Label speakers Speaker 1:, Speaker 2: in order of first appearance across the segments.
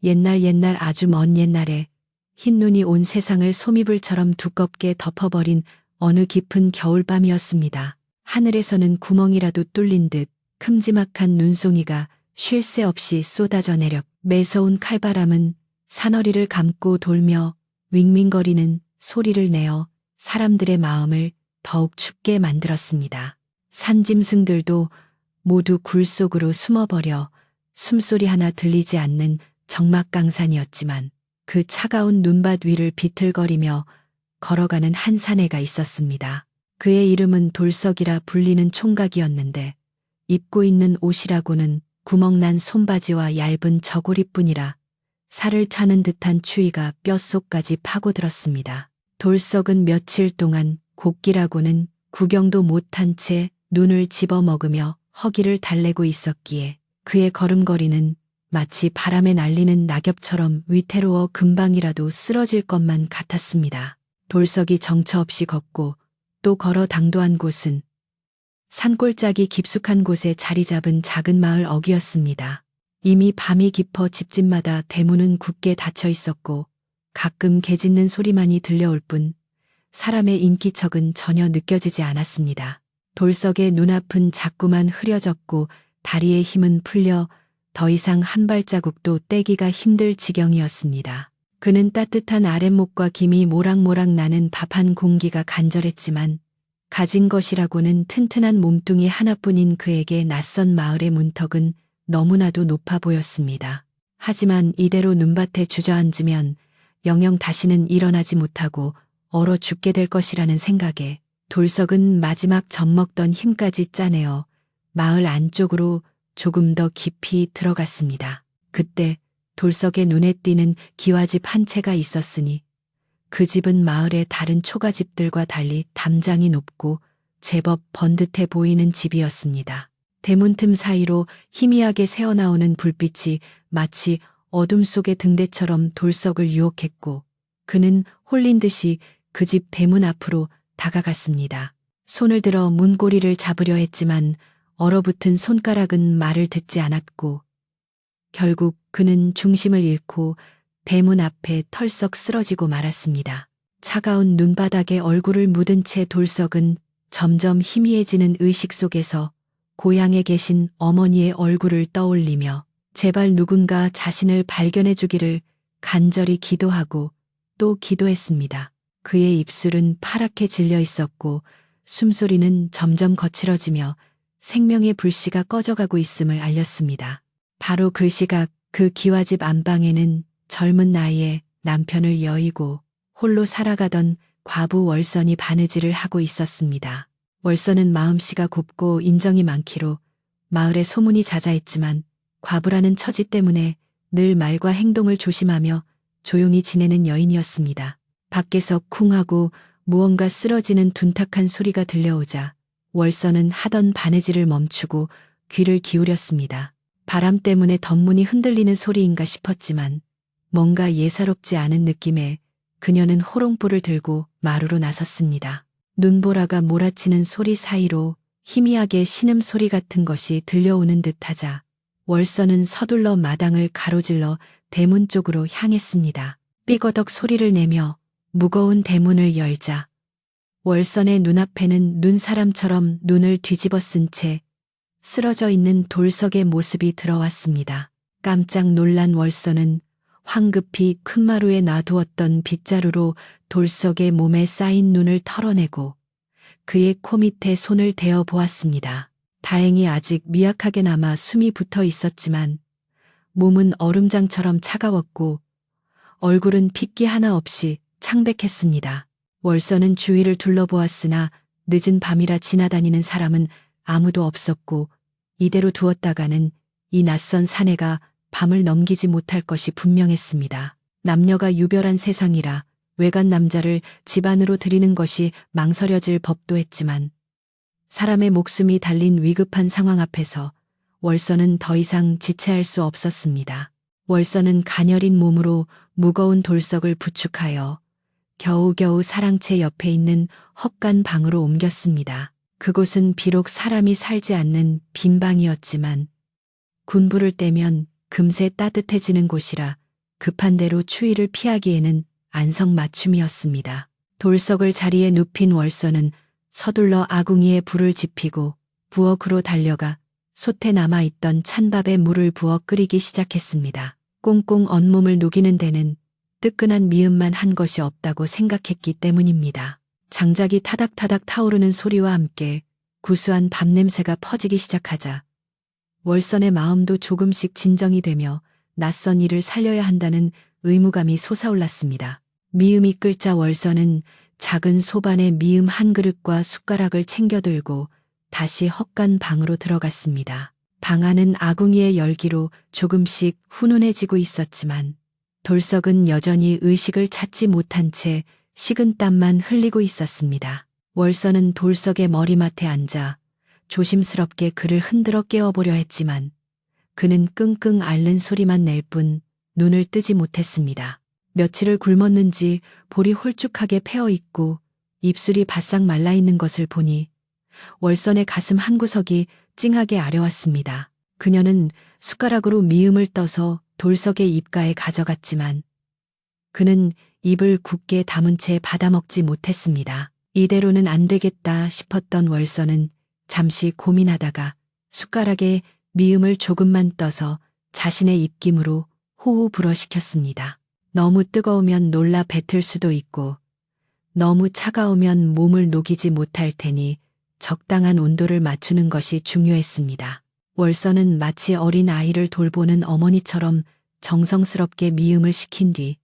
Speaker 1: 옛날 아주 먼 옛날에 흰눈이 온 세상을 소미불처럼 두껍게 덮어버린 어느 깊은 겨울밤이었습니다. 하늘에서는 구멍이라도 뚫린 듯 큼지막한 눈송이가 쉴 새 없이 쏟아져 내려 매서운 칼바람은 산허리를 감고 돌며 윙윙거리는 소리를 내어 사람들의 마음을 더욱 춥게 만들었습니다. 산짐승들도 모두 굴 속으로 숨어버려 숨소리 하나 들리지 않는 적막강산이었지만 그 차가운 눈밭 위를 비틀거리며 걸어가는 한 사내가 있었습니다. 그의 이름은 돌석이라 불리는 총각이었는데 입고 있는 옷이라고는 구멍난 손바지와 얇은 저고리뿐이라 살을 차는 듯한 추위가 뼛속까지 파고들었습니다. 돌석은 며칠 동안 곡기라고는 구경도 못한 채 눈을 집어먹으며 허기를 달래고 있었기에 그의 걸음걸이는 마치 바람에 날리는 낙엽처럼 위태로워 금방이라도 쓰러질 것만 같았습니다. 돌석이 정처 없이 걷고 또 걸어 당도한 곳은 산골짜기 깊숙한 곳에 자리 잡은 작은 마을 어귀였습니다. 이미 밤이 깊어 집집마다 대문은 굳게 닫혀 있었고 가끔 개 짖는 소리만이 들려올 뿐 사람의 인기척은 전혀 느껴지지 않았습니다. 돌석의 눈앞은 자꾸만 흐려졌고 다리의 힘은 풀려 더 이상 한 발자국도 떼기가 힘들 지경이었습니다. 그는 따뜻한 아랫목과 김이 모락모락 나는 밥 한 공기가 간절했지만 가진 것이라고는 튼튼한 몸뚱이 하나뿐인 그에게 낯선 마을의 문턱은 너무나도 높아 보였습니다. 하지만 이대로 눈밭에 주저앉으면 영영 다시는 일어나지 못하고 얼어 죽게 될 것이라는 생각에 돌석은 마지막 젖먹던 힘까지 짜내어 마을 안쪽으로 조금 더 깊이 들어갔습니다. 그때 돌석의 눈에 띄는 기와집 한 채가 있었으니 그 집은 마을의 다른 초가집들과 달리 담장이 높고 제법 번듯해 보이는 집이었습니다. 대문 틈 사이로 희미하게 새어나오는 불빛이 마치 어둠 속의 등대처럼 돌석을 유혹했고 그는 홀린 듯이 그 집 대문 앞으로 다가갔습니다. 손을 들어 문고리를 잡으려 했지만 얼어붙은 손가락은 말을 듣지 않았고 결국 그는 중심을 잃고 대문 앞에 털썩 쓰러지고 말았습니다. 차가운 눈바닥에 얼굴을 묻은 채 돌석은 점점 희미해지는 의식 속에서 고향에 계신 어머니의 얼굴을 떠올리며 제발 누군가 자신을 발견해 주기를 간절히 기도하고 또 기도했습니다. 그의 입술은 파랗게 질려 있었고 숨소리는 점점 거칠어지며 생명의 불씨가 꺼져가고 있음을 알렸습니다. 바로 그 시각 그 기와집 안방에는 젊은 나이에 남편을 여의고 홀로 살아가던 과부 월선이 바느질을 하고 있었습니다. 월선은 마음씨가 곱고 인정이 많기로 마을에 소문이 자자했지만 과부라는 처지 때문에 늘 말과 행동을 조심하며 조용히 지내는 여인이었습니다. 밖에서 쿵하고 무언가 쓰러지는 둔탁한 소리가 들려오자 월선은 하던 바느질을 멈추고 귀를 기울였습니다. 바람 때문에 덧문이 흔들리는 소리인가 싶었지만 뭔가 예사롭지 않은 느낌에 그녀는 호롱불을 들고 마루로 나섰습니다. 눈보라가 몰아치는 소리 사이로 희미하게 신음소리 같은 것이 들려오는 듯하자 월선은 서둘러 마당을 가로질러 대문 쪽으로 향했습니다. 삐거덕 소리를 내며 무거운 대문을 열자 월선의 눈앞에는 눈사람처럼 눈을 뒤집어 쓴 채 쓰러져 있는 돌석의 모습이 들어왔습니다. 깜짝 놀란 월선은 황급히 큰 마루에 놔두었던 빗자루로 돌석의 몸에 쌓인 눈을 털어내고 그의 코 밑에 손을 대어 보았습니다. 다행히 아직 미약하게나마 숨이 붙어 있었지만 몸은 얼음장처럼 차가웠고 얼굴은 핏기 하나 없이 창백했습니다. 월선은 주위를 둘러보았으나 늦은 밤이라 지나다니는 사람은 아무도 없었고 이대로 두었다가는 이 낯선 사내가 밤을 넘기지 못할 것이 분명했습니다. 남녀가 유별한 세상이라 외간 남자를 집 안으로 들이는 것이 망설여질 법도 했지만 사람의 목숨이 달린 위급한 상황 앞에서 월선은 더 이상 지체할 수 없었습니다. 월선은 가녀린 몸으로 무거운 돌석을 부축하여 겨우겨우 사랑채 옆에 있는 헛간 방으로 옮겼습니다. 그곳은 비록 사람이 살지 않는 빈 방이었지만 군불을 떼면 금세 따뜻해지는 곳이라 급한 대로 추위를 피하기에는 안성맞춤이었습니다. 돌석을 자리에 눕힌 월서는 서둘러 아궁이에 불을 지피고 부엌으로 달려가 솥에 남아있던 찬밥에 물을 부어 끓이기 시작했습니다. 꽁꽁 온몸을 녹이는 데는 뜨끈한 미음만 한 것이 없다고 생각했기 때문입니다. 장작이 타닥타닥 타오르는 소리와 함께 구수한 밥 냄새가 퍼지기 시작하자 월선의 마음도 조금씩 진정이 되며 낯선 일을 살려야 한다는 의무감이 솟아올랐습니다. 미음이 끓자 월선은 작은 소반에 미음 한 그릇과 숟가락을 챙겨 들고 다시 헛간 방으로 들어갔습니다. 방 안은 아궁이의 열기로 조금씩 훈훈해지고 있었지만 돌석은 여전히 의식을 찾지 못한 채 식은땀만 흘리고 있었습니다. 월선은 돌석의 머리맡에 앉아 조심스럽게 그를 흔들어 깨워보려 했지만 그는 끙끙 앓는 소리만 낼 뿐 눈을 뜨지 못했습니다. 며칠을 굶었는지 볼이 홀쭉하게 패어 있고 입술이 바싹 말라 있는 것을 보니 월선의 가슴 한구석이 찡하게 아려왔습니다. 그녀는 숟가락으로 미음을 떠서 돌석의 입가에 가져갔지만 그는 입을 굳게 다문 채 받아먹지 못했습니다. 이대로는 안 되겠다 싶었던 월선은 잠시 고민하다가 숟가락에 미음을 조금만 떠서 자신의 입김으로 호호 불어시켰습니다. 너무 뜨거우면 놀라 뱉을 수도 있고 너무 차가우면 몸을 녹이지 못할 테니 적당한 온도를 맞추는 것이 중요했습니다. 월선은 마치 어린 아이를 돌보는 어머니처럼 정성스럽게 미음을 식힌 뒤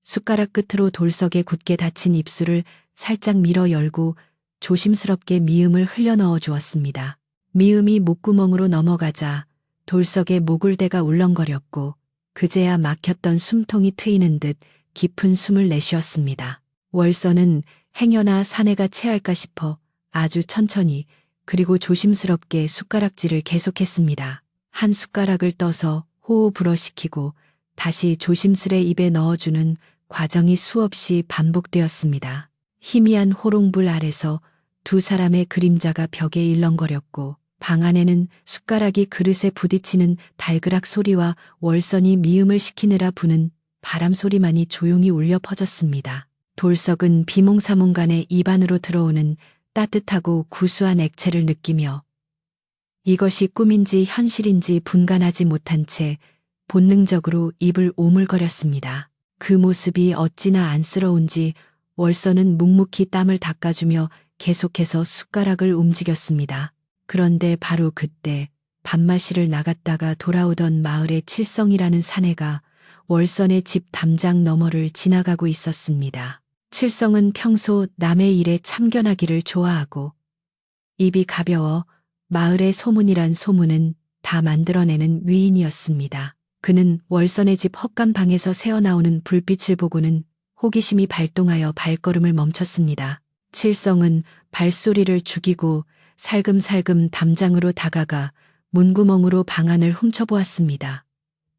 Speaker 1: 숟가락 끝으로 돌석에 굳게 닫힌 입술을 살짝 밀어 열고 조심스럽게 미음을 흘려 넣어 주었습니다. 미음이 목구멍으로 넘어가자 돌석의 목울대가 울렁거렸고 그제야 막혔던 숨통이 트이는 듯 깊은 숨을 내쉬었습니다. 월선은 행여나 사내가 체할까 싶어 아주 천천히 그리고 조심스럽게 숟가락질을 계속했습니다. 한 숟가락을 떠서 호호 불어시키고 다시 조심스레 입에 넣어주는 과정이 수없이 반복되었습니다. 희미한 호롱불 아래서 두 사람의 그림자가 벽에 일렁거렸고 방 안에는 숟가락이 그릇에 부딪히는 달그락 소리와 월선이 미음을 식히느라 부는 바람 소리만이 조용히 울려 퍼졌습니다. 돌석은 비몽사몽간에 입안으로 들어오는 따뜻하고 구수한 액체를 느끼며 이것이 꿈인지 현실인지 분간하지 못한 채 본능적으로 입을 오물거렸습니다. 그 모습이 어찌나 안쓰러운지 월선은 묵묵히 땀을 닦아주며 계속해서 숟가락을 움직였습니다. 그런데 바로 그때 밤마시를 나갔다가 돌아오던 마을의 칠성이라는 사내가 월선의 집 담장 너머를 지나가고 있었습니다. 칠성은 평소 남의 일에 참견하기를 좋아하고 입이 가벼워 마을의 소문이란 소문은 다 만들어내는 위인이었습니다. 그는 월선의 집 헛간 방에서 새어나오는 불빛을 보고는 호기심이 발동하여 발걸음을 멈췄습니다. 칠성은 발소리를 죽이고 살금살금 담장으로 다가가 문구멍으로 방 안을 훔쳐보았습니다.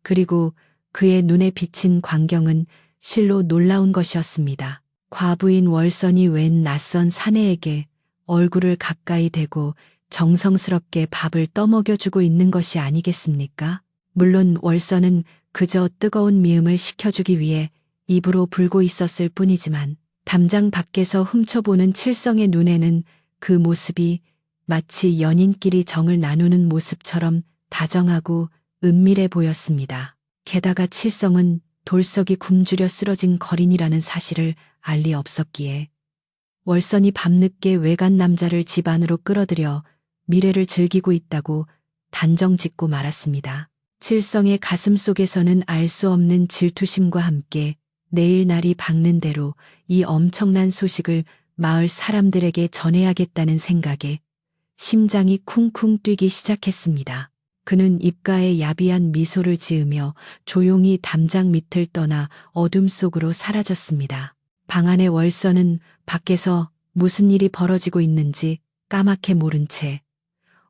Speaker 1: 그리고 그의 눈에 비친 광경은 실로 놀라운 것이었습니다. 과부인 월선이 웬 낯선 사내에게 얼굴을 가까이 대고 정성스럽게 밥을 떠먹여주고 있는 것이 아니겠습니까? 물론 월선은 그저 뜨거운 미음을 식혀주기 위해 입으로 불고 있었을 뿐이지만 담장 밖에서 훔쳐보는 칠성의 눈에는 그 모습이 마치 연인끼리 정을 나누는 모습처럼 다정하고 은밀해 보였습니다. 게다가 칠성은 돌석이 굶주려 쓰러진 거린이라는 사실을 알 리 없었기에 월선이 밤늦게 외간 남자를 집 안으로 끌어들여 미래를 즐기고 있다고 단정 짓고 말았습니다. 칠성의 가슴 속에서는 알 수 없는 질투심과 함께 내일 날이 밝는 대로 이 엄청난 소식을 마을 사람들에게 전해야겠다는 생각에 심장이 쿵쿵 뛰기 시작했습니다. 그는 입가에 야비한 미소를 지으며 조용히 담장 밑을 떠나 어둠 속으로 사라졌습니다. 방 안의 월선은 밖에서 무슨 일이 벌어지고 있는지 까맣게 모른 채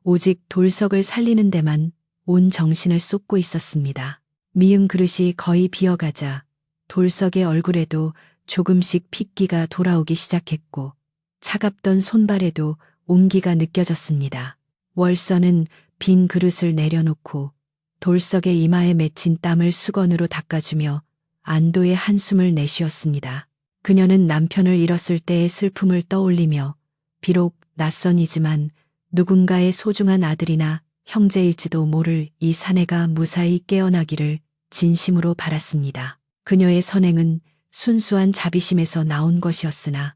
Speaker 1: 오직 돌석을 살리는 데만 온 정신을 쏟고 있었습니다. 미음 그릇이 거의 비어가자 돌석의 얼굴에도 조금씩 핏기가 돌아오기 시작했고 차갑던 손발에도 온기가 느껴졌습니다. 월선은 빈 그릇을 내려놓고 돌석의 이마에 맺힌 땀을 수건으로 닦아주며 안도의 한숨을 내쉬었습니다. 그녀는 남편을 잃었을 때의 슬픔을 떠올리며 비록 낯선이지만 누군가의 소중한 아들이나 형제일지도 모를 이 사내가 무사히 깨어나기를 진심으로 바랐습니다. 그녀의 선행은 순수한 자비심에서 나온 것이었으나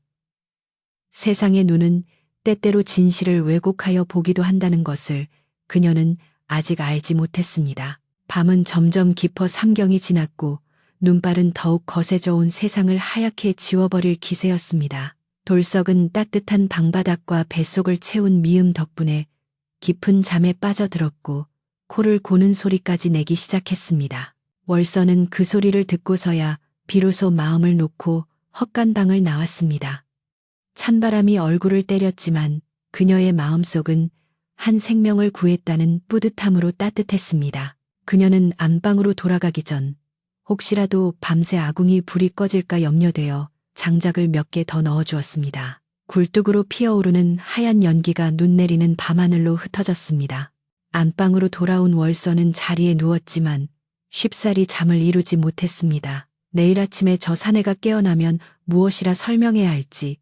Speaker 1: 세상의 눈은 때때로 진실을 왜곡하여 보기도 한다는 것을 그녀는 아직 알지 못했습니다. 밤은 점점 깊어 삼경이 지났고 눈발은 더욱 거세져 온 세상을 하얗게 지워버릴 기세였습니다. 돌석은 따뜻한 방바닥과 뱃속을 채운 미음 덕분에 깊은 잠에 빠져들었고 코를 고는 소리까지 내기 시작했습니다. 월서는 그 소리를 듣고서야 비로소 마음을 놓고 헛간방을 나왔습니다. 찬바람이 얼굴을 때렸지만 그녀의 마음속은 한 생명을 구했다는 뿌듯함으로 따뜻했습니다. 그녀는 안방으로 돌아가기 전 혹시라도 밤새 아궁이 불이 꺼질까 염려되어 장작을 몇 개 더 넣어주었습니다. 굴뚝으로 피어오르는 하얀 연기가 눈 내리는 밤하늘로 흩어졌습니다. 안방으로 돌아온 월서는 자리에 누웠지만 쉽사리 잠을 이루지 못했습니다. 내일 아침에 저 사내가 깨어나면 무엇이라 설명해야 할지,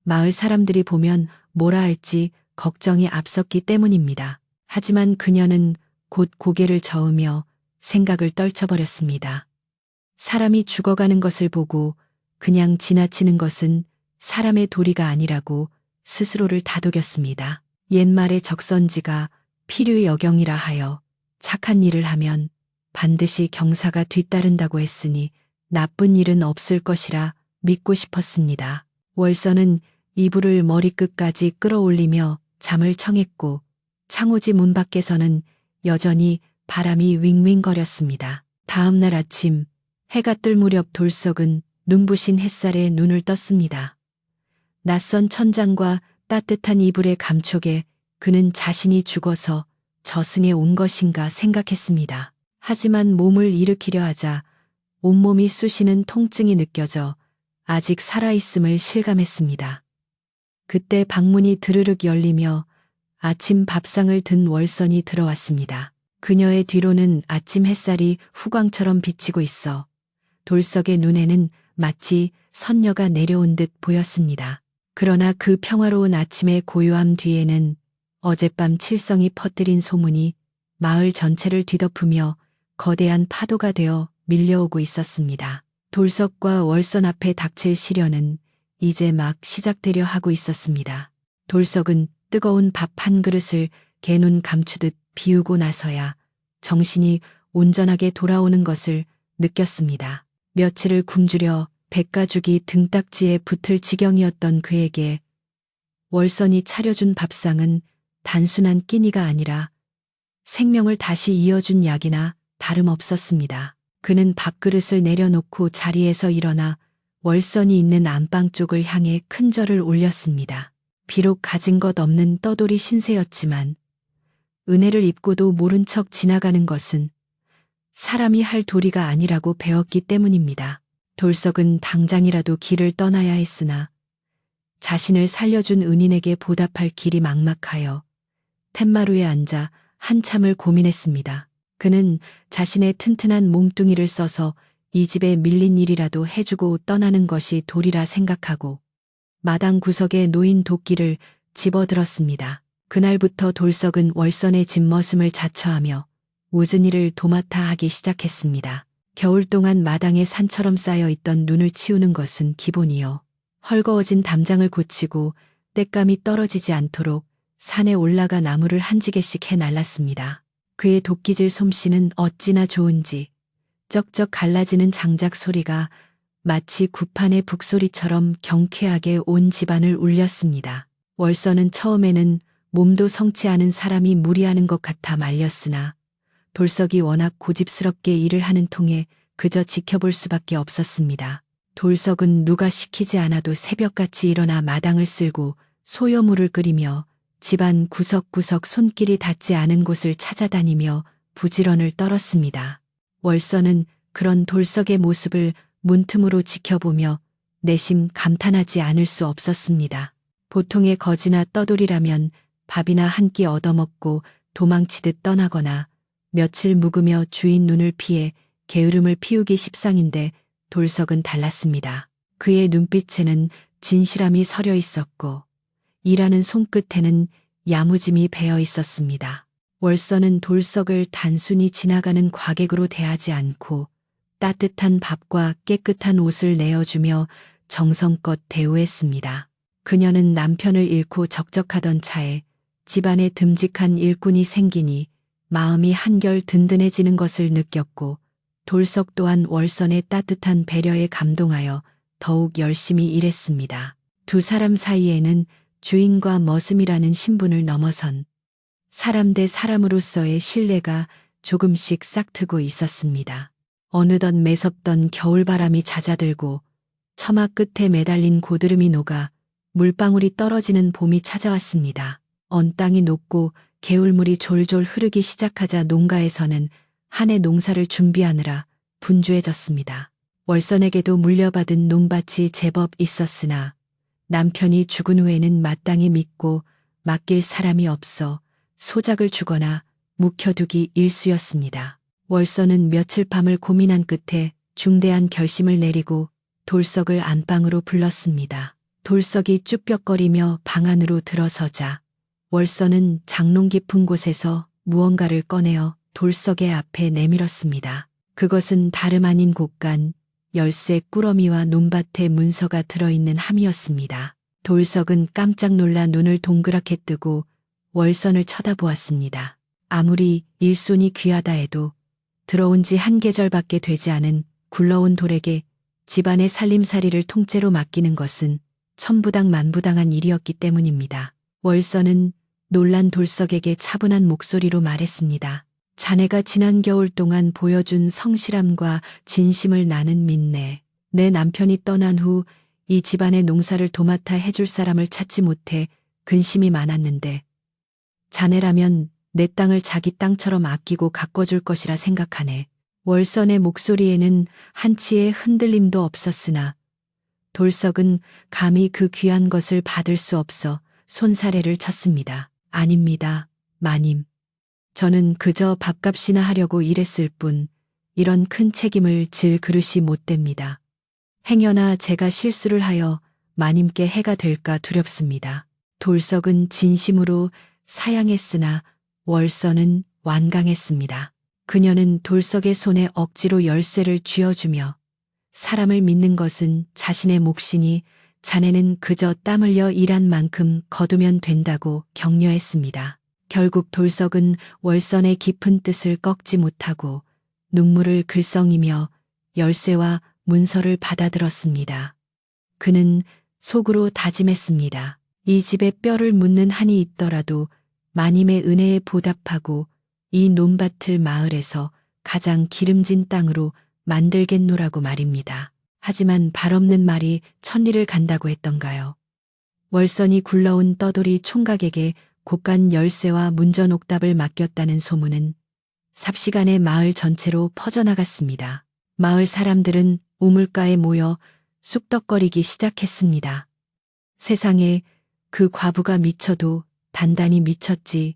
Speaker 1: 마을 사람들이 보면 뭐라 할지 걱정이 앞섰기 때문입니다. 하지만 그녀는 곧 고개를 저으며 생각을 떨쳐버렸습니다. 사람이 죽어가는 것을 보고 그냥 지나치는 것은 사람의 도리가 아니라고 스스로를 다독였습니다. 옛말의 적선지가 필유여경이라 하여 착한 일을 하면 반드시 경사가 뒤따른다고 했으니 나쁜 일은 없을 것이라 믿고 싶었습니다. 월서는 이불을 머리끝까지 끌어올리며 잠을 청했고 창호지 문 밖에서는 여전히 바람이 윙윙거렸습니다. 다음 날 아침 해가 뜰 무렵 돌석은 눈부신 햇살에 눈을 떴습니다. 낯선 천장과 따뜻한 이불의 감촉에 그는 자신이 죽어서 저승에 온 것인가 생각했습니다. 하지만 몸을 일으키려 하자 온몸이 쑤시는 통증이 느껴져 아직 살아있음을 실감했습니다. 그때 방문이 드르륵 열리며 아침 밥상을 든 월선이 들어왔습니다. 그녀의 뒤로는 아침 햇살이 후광처럼 비치고 있어 돌석의 눈에는 마치 선녀가 내려온 듯 보였습니다. 그러나 그 평화로운 아침의 고요함 뒤에는 어젯밤 칠성이 퍼뜨린 소문이 마을 전체를 뒤덮으며 거대한 파도가 되어 밀려오고 있었습니다. 돌석과 월선 앞에 닥칠 시련은 이제 막 시작되려 하고 있었습니다. 돌석은 뜨거운 밥 한 그릇을 개눈 감추듯 비우고 나서야 정신이 온전하게 돌아오는 것을 느꼈습니다. 며칠을 굶주려 백가죽이 등딱지에 붙을 지경이었던 그에게 월선이 차려준 밥상은 단순한 끼니가 아니라 생명을 다시 이어준 약이나 다름없었습니다. 그는 밥그릇을 내려놓고 자리에서 일어나 월선이 있는 안방 쪽을 향해 큰 절을 올렸습니다. 비록 가진 것 없는 떠돌이 신세였지만 은혜를 입고도 모른 척 지나가는 것은 사람이 할 도리가 아니라고 배웠기 때문입니다. 돌석은 당장이라도 길을 떠나야 했으나 자신을 살려준 은인에게 보답할 길이 막막하여 툇마루에 앉아 한참을 고민했습니다. 그는 자신의 튼튼한 몸뚱이를 써서 이 집에 밀린 일이라도 해주고 떠나는 것이 도리라 생각하고 마당 구석에 놓인 도끼를 집어들었습니다. 그날부터 돌석은 월선의 집머슴을 자처하며 우즈니를 도맡아 하기 시작했습니다. 겨울 동안 마당에 산처럼 쌓여있던 눈을 치우는 것은 기본이요. 헐거워진 담장을 고치고 땔감이 떨어지지 않도록 산에 올라가 나무를 한 지게씩 해날랐습니다. 그의 도끼질 솜씨는 어찌나 좋은지 쩍쩍 갈라지는 장작 소리가 마치 구판의 북소리처럼 경쾌하게 온 집안을 울렸습니다. 월서는 처음에는 몸도 성치 않은 사람이 무리하는 것 같아 말렸으나 돌석이 워낙 고집스럽게 일을 하는 통에 그저 지켜볼 수밖에 없었습니다. 돌석은 누가 시키지 않아도 새벽같이 일어나 마당을 쓸고 소여물을 끓이며 집안 구석구석 손길이 닿지 않은 곳을 찾아다니며 부지런을 떨었습니다. 월서는 그런 돌석의 모습을 문틈으로 지켜보며 내심 감탄하지 않을 수 없었습니다. 보통의 거지나 떠돌이라면 밥이나 한 끼 얻어먹고 도망치듯 떠나거나 며칠 묵으며 주인 눈을 피해 게으름을 피우기 십상인데 돌석은 달랐습니다. 그의 눈빛에는 진실함이 서려 있었고 일하는 손끝에는 야무짐이 배어 있었습니다. 월서는 돌석을 단순히 지나가는 과객으로 대하지 않고 따뜻한 밥과 깨끗한 옷을 내어주며 정성껏 대우했습니다. 그녀는 남편을 잃고 적적하던 차에 집안에 듬직한 일꾼이 생기니 마음이 한결 든든해지는 것을 느꼈고 돌석 또한 월선의 따뜻한 배려에 감동하여 더욱 열심히 일했습니다. 두 사람 사이에는 주인과 머슴이라는 신분을 넘어선 사람 대 사람으로서의 신뢰가 조금씩 싹트고 있었습니다. 어느덧 매섭던 겨울바람이 잦아들고 처마 끝에 매달린 고드름이 녹아 물방울이 떨어지는 봄이 찾아왔습니다. 언 땅이 녹고 개울물이 졸졸 흐르기 시작하자 농가에서는 한 해 농사를 준비하느라 분주해졌습니다. 월선에게도 물려받은 논밭이 제법 있었으나 남편이 죽은 후에는 마땅히 믿고 맡길 사람이 없어 소작을 주거나 묵혀두기 일쑤였습니다. 월선은 며칠 밤을 고민한 끝에 중대한 결심을 내리고 돌석을 안방으로 불렀습니다. 돌석이 쭈뼛거리며 방 안으로 들어서자 월선은 장롱 깊은 곳에서 무언가를 꺼내어 돌석의 앞에 내밀었습니다. 그것은 다름 아닌 곳간 열쇠 꾸러미와 논밭의 문서가 들어있는 함이었습니다. 돌석은 깜짝 놀라 눈을 동그랗게 뜨고 월선을 쳐다보았습니다. 아무리 일손이 귀하다 해도 들어온 지 한 계절밖에 되지 않은 굴러온 돌에게 집안의 살림살이를 통째로 맡기는 것은 천부당 만부당한 일이었기 때문입니다. 월선은 놀란 돌석에게 차분한 목소리로 말했습니다. 자네가 지난 겨울 동안 보여준 성실함과 진심을 나는 믿네. 내 남편이 떠난 후 이 집안의 농사를 도맡아 해줄 사람을 찾지 못해 근심이 많았는데 자네라면 내 땅을 자기 땅처럼 아끼고 가꿔줄 것이라 생각하네. 월선의 목소리에는 한치의 흔들림도 없었으나 돌석은 감히 그 귀한 것을 받을 수 없어 손사래를 쳤습니다. 아닙니다, 마님. 저는 그저 밥값이나 하려고 일했을 뿐 이런 큰 책임을 질 그릇이 못 됩니다. 행여나 제가 실수를 하여 마님께 해가 될까 두렵습니다. 돌석은 진심으로 사양했으나 월선은 완강했습니다. 그녀는 돌석의 손에 억지로 열쇠를 쥐어주며 사람을 믿는 것은 자신의 몫이니 자네는 그저 땀 흘려 일한 만큼 거두면 된다고 격려했습니다. 결국 돌석은 월선의 깊은 뜻을 꺾지 못하고 눈물을 글썽이며 열쇠와 문서를 받아들었습니다. 그는 속으로 다짐했습니다. 이 집에 뼈를 묻는 한이 있더라도 마님의 은혜에 보답하고 이 논밭을 마을에서 가장 기름진 땅으로 만들겠노라고 말입니다. 하지만 발 없는 말이 천리를 간다고 했던가요? 월선이 굴러온 떠돌이 총각에게 곳간 열쇠와 문전옥답을 맡겼다는 소문은 삽시간에 마을 전체로 퍼져나갔습니다. 마을 사람들은 우물가에 모여 쑥덕거리기 시작했습니다. 세상에 그 과부가 미쳐도 단단히 미쳤지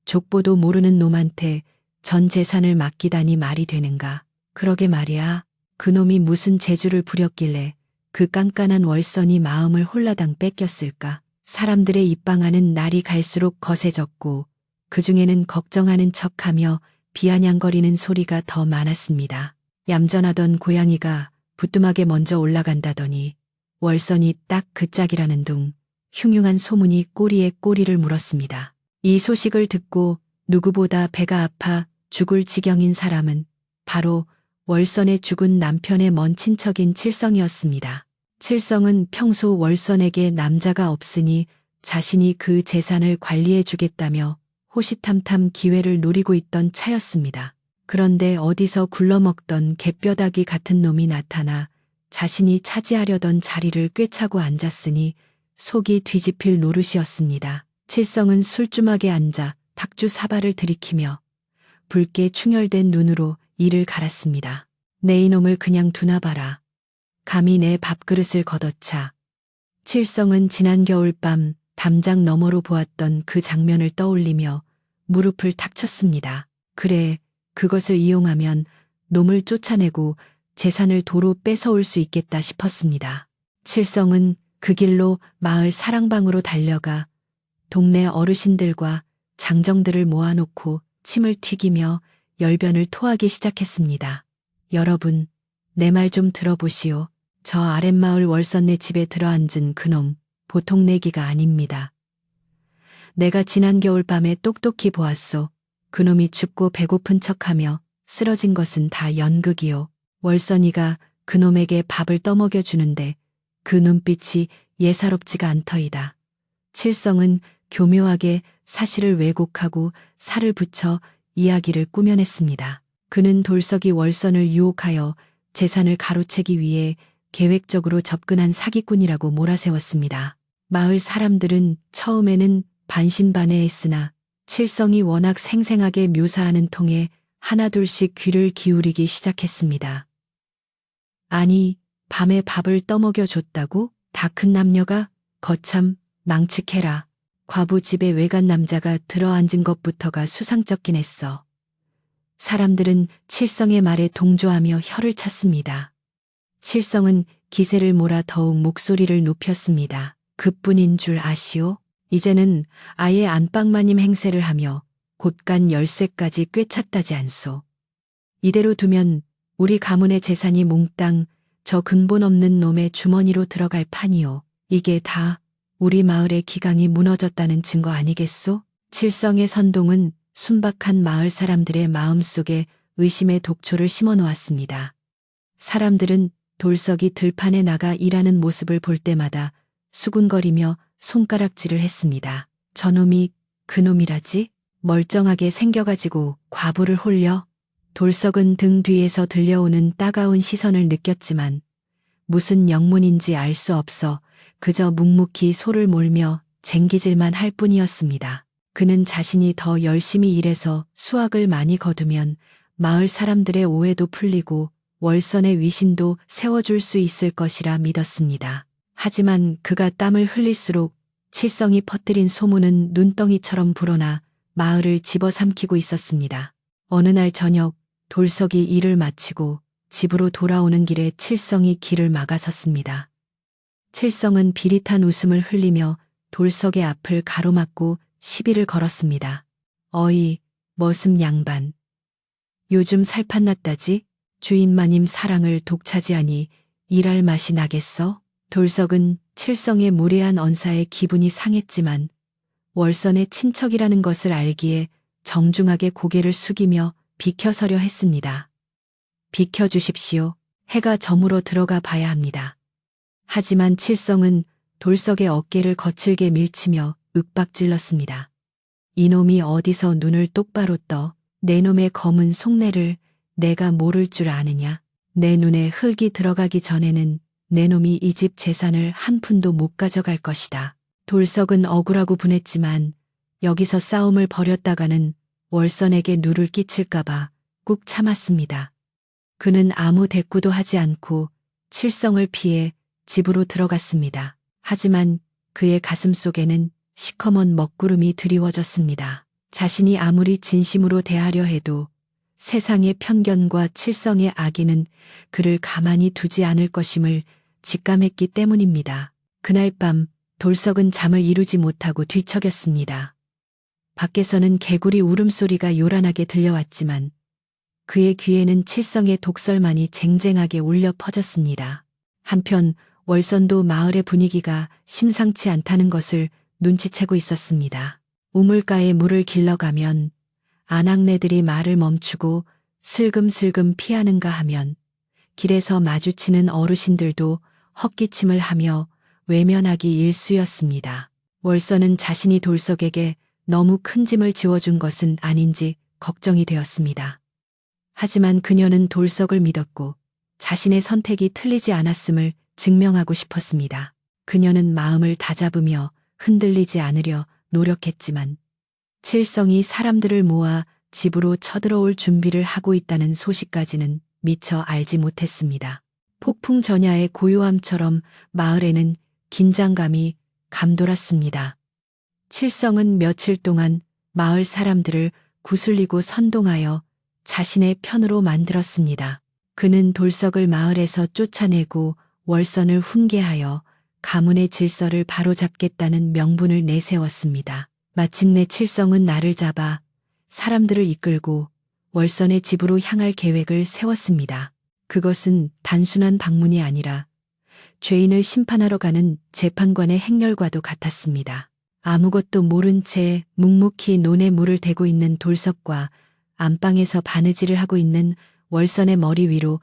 Speaker 1: 족보도 모르는 놈한테 전 재산을 맡기다니 말이 되는가. 그러게 말이야. 그놈이 무슨 재주를 부렸길래 그 깐깐한 월선이 마음을 홀라당 뺏겼을까. 사람들의 입방아는 날이 갈수록 거세졌고 그중에는 걱정하는 척하며 비아냥거리는 소리가 더 많았습니다. 얌전하던 고양이가 부뚜막에 먼저 올라간다더니 월선이 딱 그 짝이라는 둥 흉흉한 소문이 꼬리에 꼬리를 물었습니다. 이 소식을 듣고 누구보다 배가 아파 죽을 지경인 사람은 바로 월선의 죽은 남편의 먼 친척인 칠성이었습니다. 칠성은 평소 월선에게 남자가 없으니 자신이 그 재산을 관리해 주겠다며 호시탐탐 기회를 노리고 있던 차였습니다. 그런데 어디서 굴러먹던 개뼈다귀 같은 놈이 나타나 자신이 차지하려던 자리를 꿰차고 앉았으니 속이 뒤집힐 노릇이었습니다. 칠성은 술주막에 앉아 탁주 사발을 들이키며 붉게 충혈된 눈으로 이를 갈았습니다. 내 이놈을 그냥 두나봐라. 감히 내 밥그릇을 걷어차. 칠성은 지난 겨울밤 담장 너머로 보았던 그 장면을 떠올리며 무릎을 탁 쳤습니다. 그래, 그것을 이용하면 놈을 쫓아내고 재산을 도로 뺏어올 수 있겠다 싶었습니다. 칠성은 그 길로 마을 사랑방으로 달려가 동네 어르신들과 장정들을 모아놓고 침을 튀기며 열변을 토하기 시작했습니다. 여러분, 내 말 좀 들어보시오. 저 아랫마을 월선네 집에 들어앉은 그놈 보통 내기가 아닙니다. 내가 지난 겨울 밤에 똑똑히 보았소. 그놈이 춥고 배고픈 척하며 쓰러진 것은 다 연극이요. 월선이가 그놈에게 밥을 떠먹여 주는데 그 눈빛이 예사롭지가 않더이다. 칠성은 교묘하게 사실을 왜곡하고 살을 붙여 이야기를 꾸며냈습니다. 그는 돌석이 월선을 유혹하여 재산을 가로채기 위해 계획적으로 접근한 사기꾼이라고 몰아세웠습니다. 마을 사람들은 처음에는 반신반의했으나 칠성이 워낙 생생하게 묘사하는 통에 하나둘씩 귀를 기울이기 시작했습니다. 아니, 밤에 밥을 떠먹여 줬다고? 다 큰 남녀가? 거참, 망측해라. 과부 집에 외간 남자가 들어앉은 것부터가 수상쩍긴 했어. 사람들은 칠성의 말에 동조하며 혀를 찼습니다. 칠성은 기세를 몰아 더욱 목소리를 높였습니다. 그뿐인 줄 아시오? 이제는 아예 안방마님 행세를 하며 곳간 열쇠까지 꿰찼다지 않소. 이대로 두면 우리 가문의 재산이 몽땅 저 근본 없는 놈의 주머니로 들어갈 판이요. 이게 다 우리 마을의 기강이 무너졌다는 증거 아니겠소? 칠성의 선동은 순박한 마을 사람들의 마음속에 의심의 독초를 심어 놓았습니다. 사람들은 돌석이 들판에 나가 일하는 모습을 볼 때마다 수군거리며 손가락질을 했습니다. 저놈이 그놈이라지? 멀쩡하게 생겨가지고 과부를 홀려? 돌석은 등 뒤에서 들려오는 따가운 시선을 느꼈지만 무슨 영문인지 알 수 없어 그저 묵묵히 소를 몰며 쟁기질만 할 뿐이었습니다. 그는 자신이 더 열심히 일해서 수확을 많이 거두면 마을 사람들의 오해도 풀리고 월선의 위신도 세워줄 수 있을 것이라 믿었습니다. 하지만 그가 땀을 흘릴수록 칠성이 퍼뜨린 소문은 눈덩이처럼 불어나 마을을 집어삼키고 있었습니다. 어느 날 저녁 돌석이 일을 마치고 집으로 돌아오는 길에 칠성이 길을 막아섰습니다. 칠성은 비릿한 웃음을 흘리며 돌석의 앞을 가로막고 시비를 걸었습니다. 어이, 머슴 양반. 요즘 살판났다지? 주인마님 사랑을 독차지하니 일할 맛이 나겠어? 돌석은 칠성의 무례한 언사에 기분이 상했지만 월선의 친척이라는 것을 알기에 정중하게 고개를 숙이며 비켜서려 했습니다. 비켜주십시오. 해가 저물어 들어가 봐야 합니다. 하지만 칠성은 돌석의 어깨를 거칠게 밀치며 윽박질렀습니다. 이놈이 어디서 눈을 똑바로 떠? 내 놈의 검은 속내를 내가 모를 줄 아느냐? 내 눈에 흙이 들어가기 전에는 내 놈이 이 집 재산을 한 푼도 못 가져갈 것이다. 돌석은 억울하고 분했지만 여기서 싸움을 벌였다가는 월선에게 누를 끼칠까봐 꾹 참았습니다. 그는 아무 대꾸도 하지 않고 칠성을 피해 집으로 들어갔습니다. 하지만 그의 가슴 속에는 시커먼 먹구름이 드리워졌습니다. 자신이 아무리 진심으로 대하려 해도 세상의 편견과 칠성의 악의는 그를 가만히 두지 않을 것임을 직감했기 때문입니다. 그날 밤 돌석은 잠을 이루지 못하고 뒤척였습니다. 밖에서는 개구리 울음소리가 요란하게 들려왔지만 그의 귀에는 칠성의 독설만이 쟁쟁하게 울려 퍼졌습니다. 한편 월선도 마을의 분위기가 심상치 않다는 것을 눈치채고 있었습니다. 우물가에 물을 길러가면 아낙네들이 말을 멈추고 슬금슬금 피하는가 하면 길에서 마주치는 어르신들도 헛기침을 하며 외면하기 일쑤였습니다. 월선은 자신이 돌석에게 너무 큰 짐을 지워준 것은 아닌지 걱정이 되었습니다. 하지만 그녀는 돌석을 믿었고 자신의 선택이 틀리지 않았음을 증명하고 싶었습니다. 그녀는 마음을 다잡으며 흔들리지 않으려 노력했지만 칠성이 사람들을 모아 집으로 쳐들어올 준비를 하고 있다는 소식까지는 미처 알지 못했습니다. 폭풍 전야의 고요함처럼 마을에는 긴장감이 감돌았습니다. 칠성은 며칠 동안 마을 사람들을 구슬리고 선동하여 자신의 편으로 만들었습니다. 그는 돌석을 마을에서 쫓아내고 월선을 훈계하여 가문의 질서를 바로잡겠다는 명분을 내세웠습니다. 마침내 칠성은 나를 잡아 사람들을 이끌고 월선의 집으로 향할 계획을 세웠습니다. 그것은 단순한 방문이 아니라 죄인을 심판하러 가는 재판관의 행렬과도 같았습니다. 아무것도 모른 채 묵묵히 논에 물을 대고 있는 돌석과 안방에서 바느질을 하고 있는 월선의 머리 위로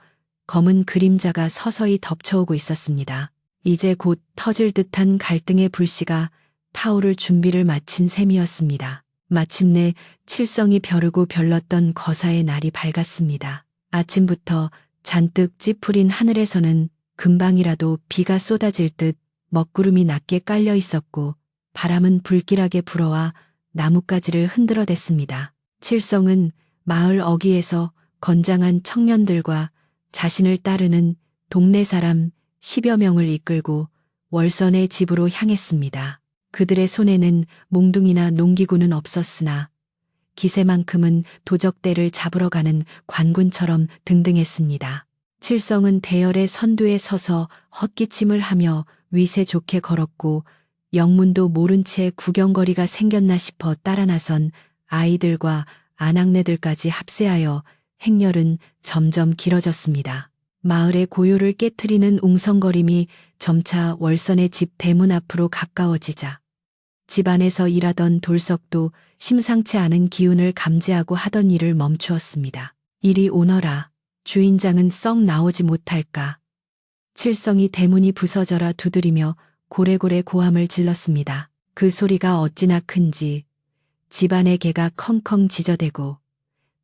Speaker 1: 검은 그림자가 서서히 덮쳐오고 있었습니다. 이제 곧 터질 듯한 갈등의 불씨가 타오를 준비를 마친 셈이었습니다. 마침내 칠성이 벼르고 별렀던 거사의 날이 밝았습니다. 아침부터 잔뜩 찌푸린 하늘에서는 금방이라도 비가 쏟아질 듯 먹구름이 낮게 깔려 있었고 바람은 불길하게 불어와 나뭇가지를 흔들어댔습니다. 칠성은 마을 어귀에서 건장한 청년들과 자신을 따르는 동네 사람 10여 명을 이끌고 월선의 집으로 향했습니다. 그들의 손에는 몽둥이나 농기구는 없었으나 기세만큼은 도적대를 잡으러 가는 관군처럼 등등했습니다. 칠성은 대열의 선두에 서서 헛기침을 하며 위세 좋게 걸었고 영문도 모른 채 구경거리가 생겼나 싶어 따라 나선 아이들과 아낙네들까지 합세하여 행렬은 점점 길어졌습니다. 마을의 고요를 깨트리는 웅성거림이 점차 월선의 집 대문 앞으로 가까워지자 집 안에서 일하던 돌석도 심상치 않은 기운을 감지하고 하던 일을 멈추었습니다. 이리 오너라. 주인장은 썩 나오지 못할까. 칠성이 대문이 부서져라 두드리며 고래고래 고함을 질렀습니다. 그 소리가 어찌나 큰지 집안의 개가 컹컹 짖어대고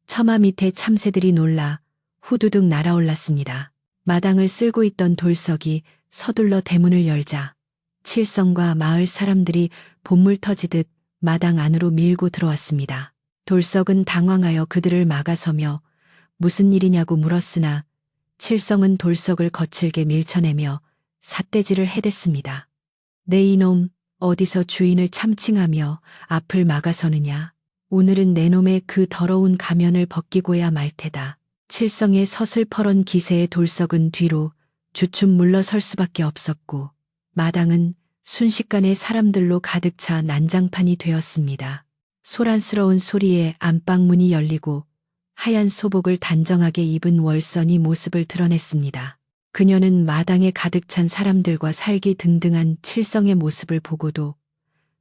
Speaker 1: 처마 밑에 참새들이 놀라 후두둑 날아올랐습니다. 마당을 쓸고 있던 돌석이 서둘러 대문을 열자 칠성과 마을 사람들이 봇물 터지듯 마당 안으로 밀고 들어왔습니다. 돌석은 당황하여 그들을 막아서며 무슨 일이냐고 물었으나 칠성은 돌석을 거칠게 밀쳐내며 삿대질을 해댔습니다. 내 이놈 어디서 주인을 참칭하며 앞을 막아서느냐. 오늘은 내 놈의 그 더러운 가면을 벗기고야 말 테다. 칠성의 서슬퍼런 기세에 돌석은 뒤로 주춤 물러설 수밖에 없었고 마당은 순식간에 사람들로 가득 차 난장판이 되었습니다. 소란스러운 소리에 안방문이 열리고 하얀 소복을 단정하게 입은 월선이 모습을 드러냈습니다. 그녀는 마당에 가득 찬 사람들과 살기 등등한 칠성의 모습을 보고도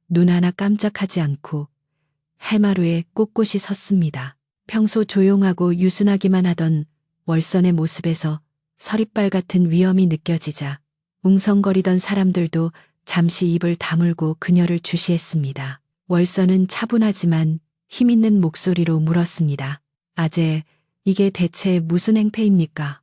Speaker 1: 눈 하나 깜짝하지 않고 해마루에 꼿꼿이 섰습니다. 평소 조용하고 유순하기만 하던 월선의 모습에서 서리빨 같은 위험이 느껴지자 웅성거리던 사람들도 잠시 입을 다물고 그녀를 주시했습니다. 월선은 차분하지만 힘있는 목소리로 물었습니다. 아재, 이게 대체 무슨 행패입니까?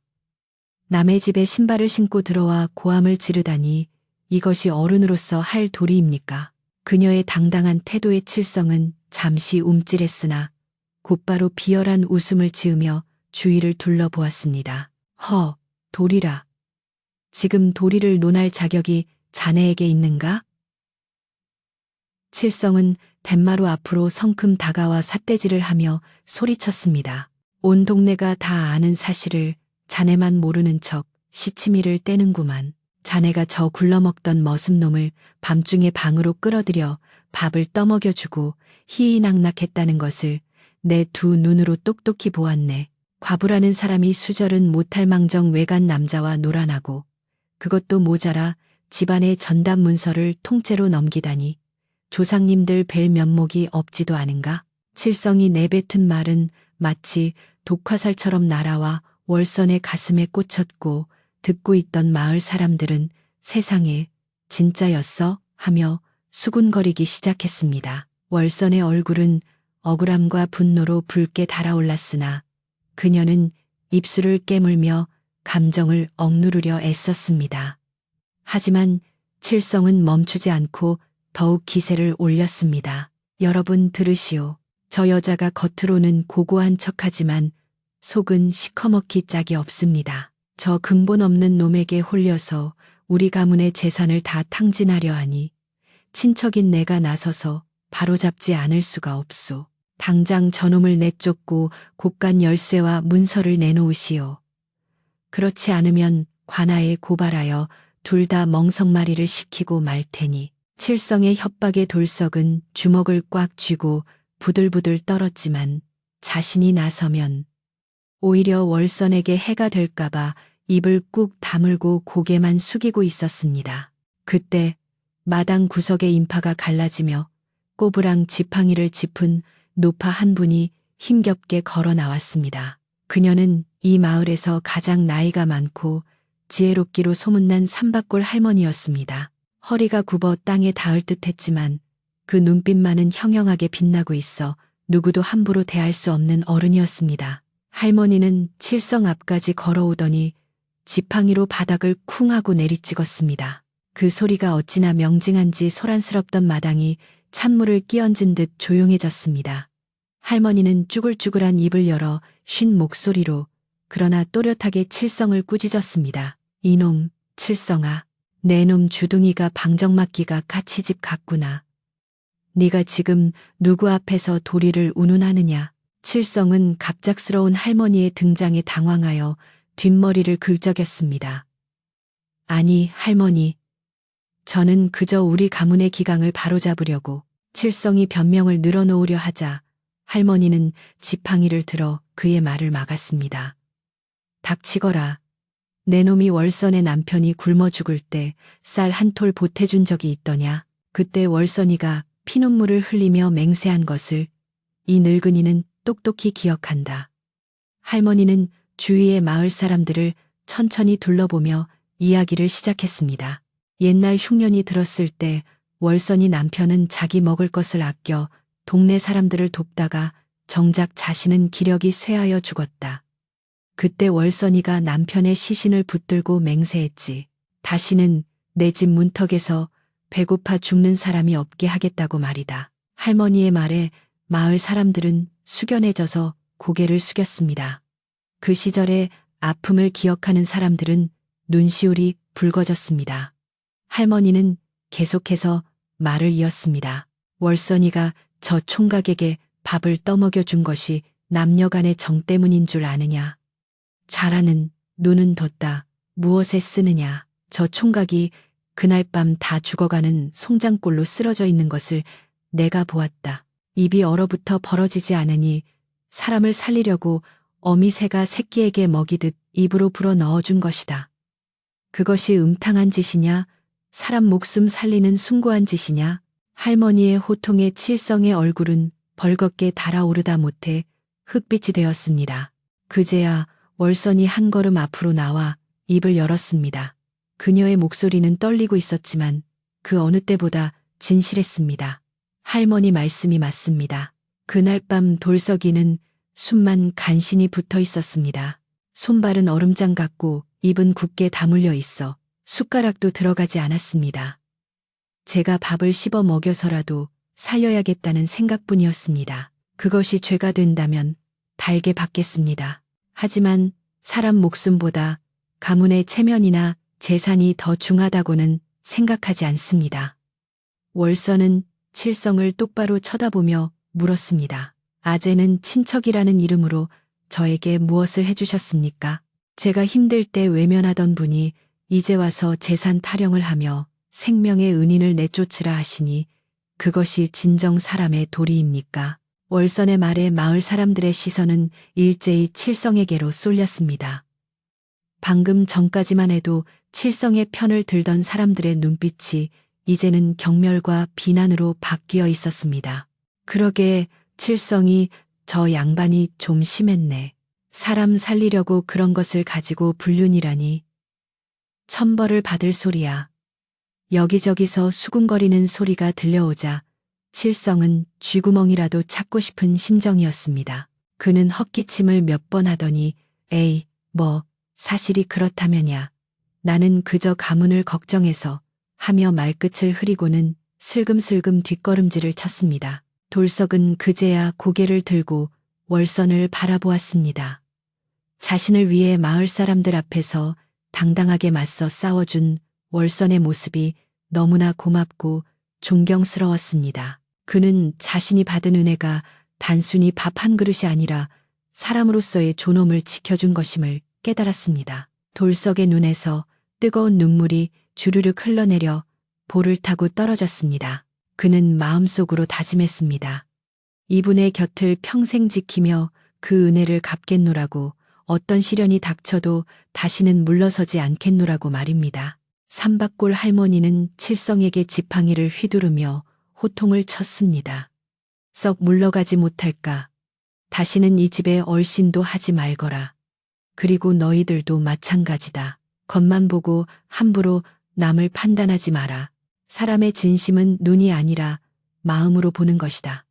Speaker 1: 남의 집에 신발을 신고 들어와 고함을 지르다니 이것이 어른으로서 할 도리입니까? 그녀의 당당한 태도의 칠성은 잠시 움찔했으나 곧바로 비열한 웃음을 지으며 주위를 둘러보았습니다. 허, 도리라. 지금 도리를 논할 자격이 자네에게 있는가? 칠성은 덴마루 앞으로 성큼 다가와 삿대질을 하며 소리쳤습니다. 온 동네가 다 아는 사실을 자네만 모르는 척 시치미를 떼는구만. 자네가 저 굴러먹던 머슴놈을 밤중에 방으로 끌어들여 밥을 떠먹여주고 희희낙낙했다는 것을 내 두 눈으로 똑똑히 보았네. 과부라는 사람이 수절은 못할 망정 외간 남자와 놀아나고 그것도 모자라 집안의 전담 문서를 통째로 넘기다니 조상님들 뵐 면목이 없지도 않은가? 칠성이 내뱉은 말은 마치 독화살처럼 날아와 월선의 가슴에 꽂혔고 듣고 있던 마을 사람들은 세상에 진짜였어? 하며 수군거리기 시작했습니다. 월선의 얼굴은 억울함과 분노로 붉게 달아올랐으나 그녀는 입술을 깨물며 감정을 억누르려 애썼습니다. 하지만 칠성은 멈추지 않고 더욱 기세를 올렸습니다. 여러분 들으시오. 저 여자가 겉으로는 고고한 척하지만 속은 시커멓기 짝이 없습니다. 저 근본 없는 놈에게 홀려서 우리 가문의 재산을 다 탕진하려 하니 친척인 내가 나서서 바로잡지 않을 수가 없소. 당장 저놈을 내쫓고 곳간 열쇠와 문서를 내놓으시오. 그렇지 않으면 관아에 고발하여 둘 다 멍석마리를 시키고 말 테니. 칠성의 협박에 돌석은 주먹을 꽉 쥐고 부들부들 떨었지만 자신이 나서면 오히려 월선에게 해가 될까봐 입을 꾹 다물고 고개만 숙이고 있었습니다. 그때 마당 구석에 인파가 갈라지며 꼬부랑 지팡이를 짚은 노파 한 분이 힘겹게 걸어 나왔습니다. 그녀는 이 마을에서 가장 나이가 많고 지혜롭기로 소문난 삼박골 할머니였습니다. 허리가 굽어 땅에 닿을 듯 했지만 그 눈빛만은 형형하게 빛나고 있어 누구도 함부로 대할 수 없는 어른이었습니다. 할머니는 칠성 앞까지 걸어오더니 지팡이로 바닥을 쿵 하고 내리찍었습니다. 그 소리가 어찌나 명징한지 소란스럽던 마당이 찬물을 끼얹은 듯 조용해졌습니다. 할머니는 쭈글쭈글한 입을 열어 쉰 목소리로 그러나 또렷하게 칠성을 꾸짖었습니다. 이놈, 칠성아, 내 놈 주둥이가 방정맞기가 까치집 같구나. 네가 지금 누구 앞에서 도리를 운운하느냐. 칠성은 갑작스러운 할머니의 등장에 당황하여 뒷머리를 긁적였습니다. 아니, 할머니. 저는 그저 우리 가문의 기강을 바로잡으려고. 칠성이 변명을 늘어놓으려 하자 할머니는 지팡이를 들어 그의 말을 막았습니다. 닥치거라. 내 놈이 월선의 남편이 굶어 죽을 때 쌀 한 톨 보태준 적이 있더냐. 그때 월선이가 피눈물을 흘리며 맹세한 것을 이 늙은이는 똑똑히 기억한다. 할머니는 주위의 마을 사람들을 천천히 둘러보며 이야기를 시작했습니다. 옛날 흉년이 들었을 때 월선이 남편은 자기 먹을 것을 아껴 동네 사람들을 돕다가 정작 자신은 기력이 쇠하여 죽었다. 그때 월선이가 남편의 시신을 붙들고 맹세했지. 다시는 내 집 문턱에서 배고파 죽는 사람이 없게 하겠다고 말이다. 할머니의 말에 마을 사람들은 숙연해져서 고개를 숙였습니다. 그 시절의 아픔을 기억하는 사람들은 눈시울이 붉어졌습니다. 할머니는 계속해서 말을 이었습니다. 월선이가 저 총각에게 밥을 떠먹여 준 것이 남녀간의 정 때문인 줄 아느냐. 잘하는 눈은 뒀다. 무엇에 쓰느냐. 저 총각이 그날 밤 다 죽어가는 송장골로 쓰러져 있는 것을 내가 보았다. 입이 얼어붙어 벌어지지 않으니 사람을 살리려고 어미새가 새끼에게 먹이듯 입으로 불어 넣어준 것이다. 그것이 음탕한 짓이냐, 사람 목숨 살리는 숭고한 짓이냐. 할머니의 호통에 칠성의 얼굴은 벌겋게 달아오르다 못해 흑빛이 되었습니다. 그제야 월선이 한 걸음 앞으로 나와 입을 열었습니다. 그녀의 목소리는 떨리고 있었지만 그 어느 때보다 진실했습니다. 할머니 말씀이 맞습니다. 그날 밤 돌석이는 숨만 간신히 붙어 있었습니다. 손발은 얼음장 같고 입은 굳게 다물려 있어 숟가락도 들어가지 않았습니다. 제가 밥을 씹어 먹여서라도 살려야겠다는 생각뿐이었습니다. 그것이 죄가 된다면 달게 받겠습니다. 하지만 사람 목숨보다 가문의 체면이나 재산이 더 중하다고는 생각하지 않습니다. 월선은 칠성을 똑바로 쳐다보며 물었습니다. 아재는 친척이라는 이름으로 저에게 무엇을 해주셨습니까? 제가 힘들 때 외면하던 분이 이제 와서 재산 타령을 하며 생명의 은인을 내쫓으라 하시니 그것이 진정 사람의 도리입니까? 월선의 말에 마을 사람들의 시선은 일제히 칠성에게로 쏠렸습니다. 방금 전까지만 해도 칠성의 편을 들던 사람들의 눈빛이 이제는 경멸과 비난으로 바뀌어 있었습니다. 그러게 칠성이 저 양반이 좀 심했네. 사람 살리려고 그런 것을 가지고 불륜이라니. 천벌을 받을 소리야. 여기저기서 수군거리는 소리가 들려오자 칠성은 쥐구멍이라도 찾고 싶은 심정이었습니다. 그는 헛기침을 몇 번 하더니 에이, 뭐 사실이 그렇다면야. 나는 그저 가문을 걱정해서 하며 말끝을 흐리고는 슬금슬금 뒷걸음질을 쳤습니다. 돌석은 그제야 고개를 들고 월선을 바라보았습니다. 자신을 위해 마을 사람들 앞에서 당당하게 맞서 싸워준 월선의 모습이 너무나 고맙고 존경스러웠습니다. 그는 자신이 받은 은혜가 단순히 밥 한 그릇이 아니라 사람으로서의 존엄을 지켜준 것임을 깨달았습니다. 돌석의 눈에서 뜨거운 눈물이 주르륵 흘러내려 볼을 타고 떨어졌습니다. 그는 마음속으로 다짐했습니다. 이분의 곁을 평생 지키며 그 은혜를 갚겠노라고, 어떤 시련이 닥쳐도 다시는 물러서지 않겠노라고 말입니다. 삼박골 할머니는 칠성에게 지팡이를 휘두르며 호통을 쳤습니다. 썩 물러가지 못할까? 다시는 이 집에 얼씬도 하지 말거라. 그리고 너희들도 마찬가지다. 겉만 보고 함부로 남을 판단하지 마라. 사람의 진심은 눈이 아니라 마음으로 보는 것이다.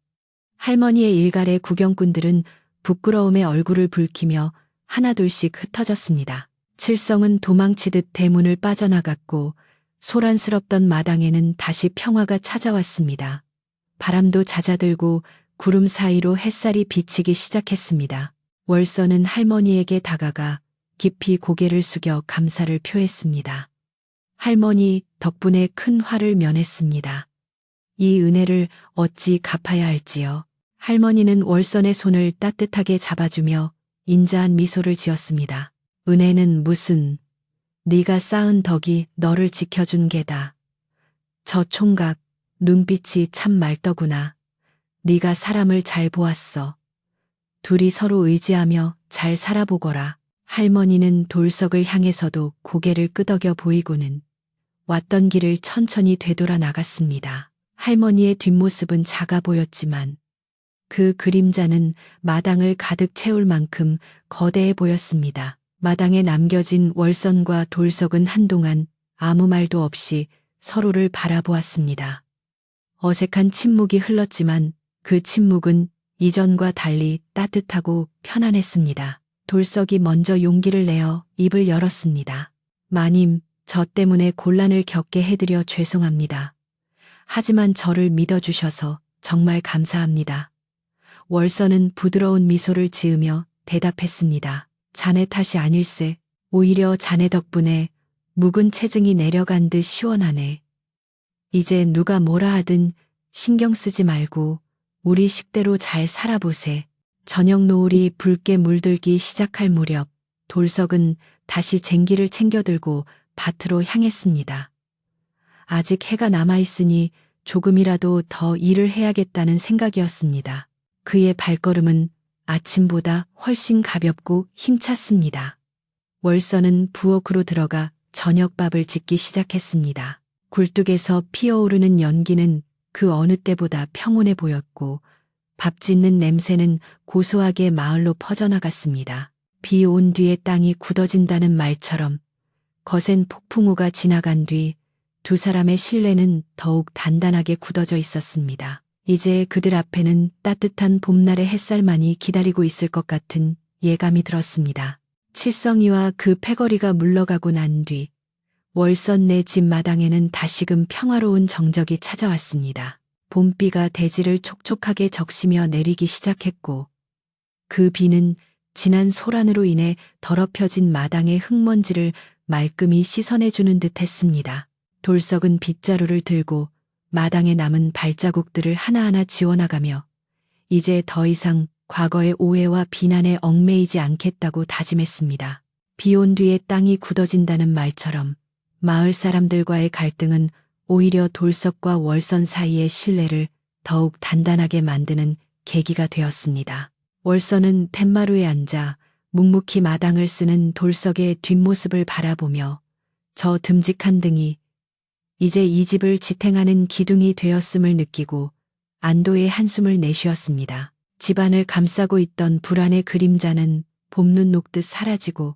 Speaker 1: 할머니의 일갈의 구경꾼들은 부끄러움에 얼굴을 붉히며 하나둘씩 흩어졌습니다. 칠성은 도망치듯 대문을 빠져나갔고 소란스럽던 마당에는 다시 평화가 찾아왔습니다. 바람도 잦아들고 구름 사이로 햇살이 비치기 시작했습니다. 월서는 할머니에게 다가가 깊이 고개를 숙여 감사를 표했습니다. 할머니 덕분에 큰 화를 면했습니다. 이 은혜를 어찌 갚아야 할지요. 할머니는 월선의 손을 따뜻하게 잡아주며 인자한 미소를 지었습니다. 은혜는 무슨, 네가 쌓은 덕이 너를 지켜준 게다. 저 총각, 눈빛이 참 맑더구나. 네가 사람을 잘 보았어. 둘이 서로 의지하며 잘 살아보거라. 할머니는 돌석을 향해서도 고개를 끄덕여 보이고는 왔던 길을 천천히 되돌아 나갔습니다. 할머니의 뒷모습은 작아 보였지만 그 그림자는 마당을 가득 채울 만큼 거대해 보였습니다. 마당에 남겨진 월선과 돌석은 한동안 아무 말도 없이 서로를 바라보았습니다. 어색한 침묵이 흘렀지만 그 침묵은 이전과 달리 따뜻하고 편안했습니다. 돌석이 먼저 용기를 내어 입을 열었습니다. 마님, 저 때문에 곤란을 겪게 해드려 죄송합니다. 하지만 저를 믿어주셔서 정말 감사합니다. 월선은 부드러운 미소를 지으며 대답했습니다. 자네 탓이 아닐세. 오히려 자네 덕분에 묵은 체증이 내려간 듯 시원하네. 이제 누가 뭐라 하든 신경 쓰지 말고 우리 식대로 잘 살아보세. 저녁 노을이 붉게 물들기 시작할 무렵 돌석은 다시 쟁기를 챙겨들고 밭으로 향했습니다. 아직 해가 남아있으니 조금이라도 더 일을 해야겠다는 생각이었습니다. 그의 발걸음은 아침보다 훨씬 가볍고 힘찼습니다. 월선은 부엌으로 들어가 저녁밥을 짓기 시작했습니다. 굴뚝에서 피어오르는 연기는 그 어느 때보다 평온해 보였고 밥 짓는 냄새는 고소하게 마을로 퍼져나갔습니다. 비 온 뒤에 땅이 굳어진다는 말처럼 거센 폭풍우가 지나간 뒤 두 사람의 신뢰는 더욱 단단하게 굳어져 있었습니다. 이제 그들 앞에는 따뜻한 봄날의 햇살만이 기다리고 있을 것 같은 예감이 들었습니다. 칠성이와 그 패거리가 물러가고 난 뒤 월선네 집 마당에는 다시금 평화로운 정적이 찾아왔습니다. 봄비가 대지를 촉촉하게 적시며 내리기 시작했고 그 비는 진한 소란으로 인해 더럽혀진 마당의 흙먼지를 말끔히 씻어내주는 듯 했습니다. 돌석은 빗자루를 들고 마당에 남은 발자국들을 하나하나 지워나가며 이제 더 이상 과거의 오해와 비난에 얽매이지 않겠다고 다짐했습니다. 비 온 뒤에 땅이 굳어진다는 말처럼 마을 사람들과의 갈등은 오히려 돌석과 월선 사이의 신뢰를 더욱 단단하게 만드는 계기가 되었습니다. 월선은 툇마루에 앉아 묵묵히 마당을 쓰는 돌석의 뒷모습을 바라보며 저 듬직한 등이 이제 이 집을 지탱하는 기둥이 되었음을 느끼고 안도의 한숨을 내쉬었습니다. 집안을 감싸고 있던 불안의 그림자는 봄눈 녹듯 사라지고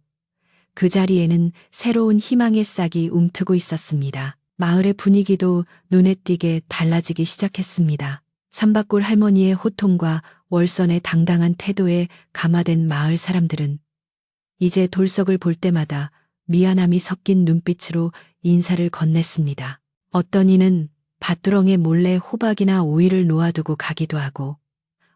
Speaker 1: 그 자리에는 새로운 희망의 싹이 움트고 있었습니다. 마을의 분위기도 눈에 띄게 달라지기 시작했습니다. 삼박골 할머니의 호통과 월선의 당당한 태도에 감화된 마을 사람들은 이제 돌석을 볼 때마다 미안함이 섞인 눈빛으로 인사를 건넸습니다. 어떤 이는 밭두렁에 몰래 호박이나 오이를 놓아두고 가기도 하고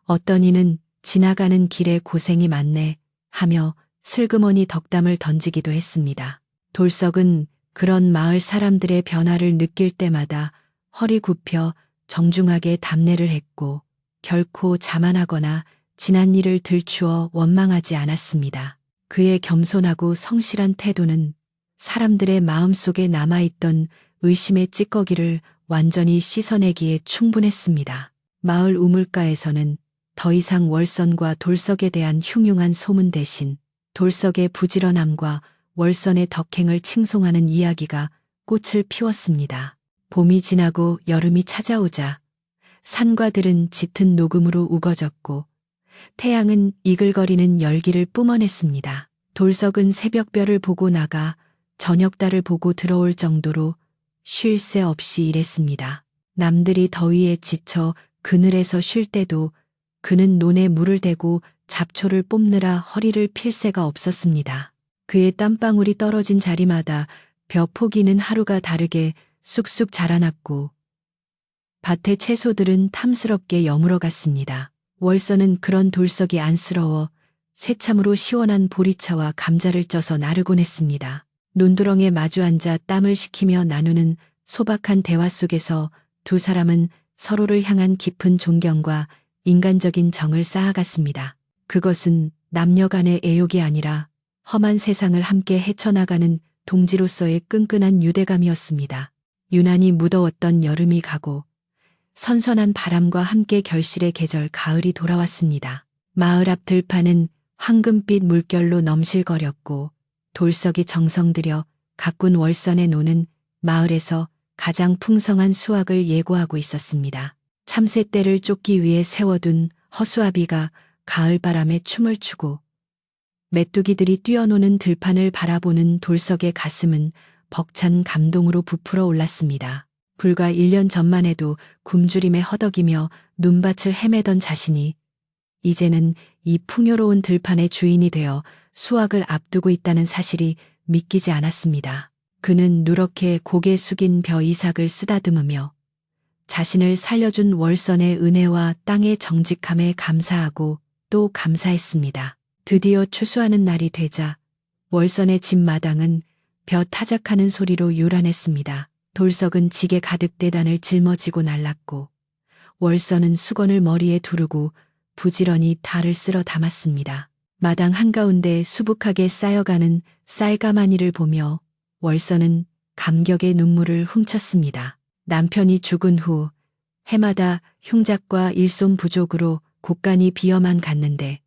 Speaker 1: 어떤 이는 지나가는 길에 고생이 많네 하며 슬그머니 덕담을 던지기도 했습니다. 돌석은 그런 마을 사람들의 변화를 느낄 때마다 허리 굽혀 정중하게 답례를 했고 결코 자만하거나 지난 일을 들추어 원망하지 않았습니다. 그의 겸손하고 성실한 태도는 사람들의 마음속에 남아있던 의심의 찌꺼기를 완전히 씻어내기에 충분했습니다. 마을 우물가에서는 더 이상 월선과 돌석에 대한 흉흉한 소문 대신 돌석의 부지런함과 월선의 덕행을 칭송하는 이야기가 꽃을 피웠습니다. 봄이 지나고 여름이 찾아오자 산과 들은 짙은 녹음으로 우거졌고 태양은 이글거리는 열기를 뿜어냈습니다. 돌석은 새벽별을 보고 나가 저녁달을 보고 들어올 정도로 쉴 새 없이 일했습니다. 남들이 더위에 지쳐 그늘에서 쉴 때도 그는 논에 물을 대고 잡초를 뽑느라 허리를 필 새가 없었습니다. 그의 땀방울이 떨어진 자리마다 벼 포기는 하루가 다르게 쑥쑥 자라났고 밭의 채소들은 탐스럽게 여물어갔습니다. 월선은 그런 돌석이 안쓰러워 새참으로 시원한 보리차와 감자를 쪄서 나르곤 했습니다. 논두렁에 마주 앉아 땀을 식히며 나누는 소박한 대화 속에서 두 사람은 서로를 향한 깊은 존경과 인간적인 정을 쌓아갔습니다. 그것은 남녀 간의 애욕이 아니라 험한 세상을 함께 헤쳐나가는 동지로서의 끈끈한 유대감이었습니다. 유난히 무더웠던 여름이 가고 선선한 바람과 함께 결실의 계절 가을이 돌아왔습니다. 마을 앞 들판은 황금빛 물결로 넘실거렸고 돌석이 정성 들여 가꾼 월선의 노는 마을에서 가장 풍성한 수확을 예고하고 있었습니다. 참새떼를 쫓기 위해 세워둔 허수아비가 가을바람에 춤을 추고 메뚜기들이 뛰어노는 들판을 바라보는 돌석의 가슴은 벅찬 감동으로 부풀어 올랐습니다. 불과 1년 전만 해도 굶주림에 허덕이며 눈밭을 헤매던 자신이 이제는 이 풍요로운 들판의 주인이 되어 수확을 앞두고 있다는 사실이 믿기지 않았습니다. 그는 누렇게 고개 숙인 벼 이삭을 쓰다듬으며 자신을 살려준 월선의 은혜와 땅의 정직함에 감사하고 또 감사했습니다. 드디어 추수하는 날이 되자 월선의 집 마당은 벼 타작하는 소리로 요란했습니다. 돌석은 지게 가득 대단을 짊어지고 날랐고 월선은 수건을 머리에 두르고 부지런히 달을 쓸어 담았습니다. 마당 한가운데 수북하게 쌓여가는 쌀가마니를 보며 월선은 감격의 눈물을 훔쳤습니다. 남편이 죽은 후 해마다 흉작과 일손 부족으로 곳간이 비어만 갔는데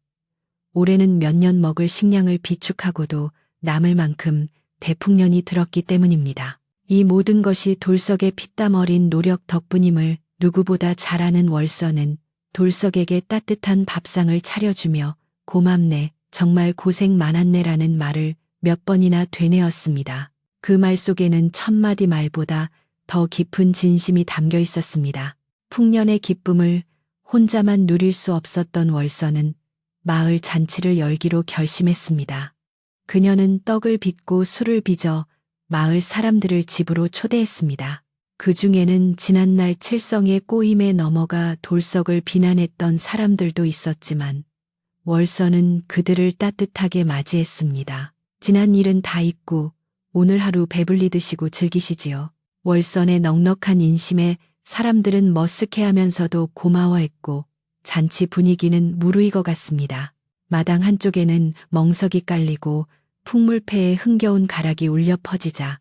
Speaker 1: 올해는 몇 년 먹을 식량을 비축하고도 남을 만큼 대풍년이 들었기 때문입니다. 이 모든 것이 돌석의 피땀 어린 노력 덕분임을 누구보다 잘 아는 월선은 돌석에게 따뜻한 밥상을 차려주며 고맙네, 정말 고생 많았네라는 말을 몇 번이나 되뇌었습니다. 그 말 속에는 천마디 말보다 더 깊은 진심이 담겨 있었습니다. 풍년의 기쁨을 혼자만 누릴 수 없었던 월선은 마을 잔치를 열기로 결심했습니다. 그녀는 떡을 빚고 술을 빚어 마을 사람들을 집으로 초대했습니다. 그 중에는 지난날 칠성의 꼬임에 넘어가 돌석을 비난했던 사람들도 있었지만 월선은 그들을 따뜻하게 맞이했습니다. 지난 일은 다 잊고 오늘 하루 배불리 드시고 즐기시지요. 월선의 넉넉한 인심에 사람들은 머쓱해하면서도 고마워했고 잔치 분위기는 무르익어갔습니다. 마당 한쪽에는 멍석이 깔리고 풍물패에 흥겨운 가락이 울려 퍼지자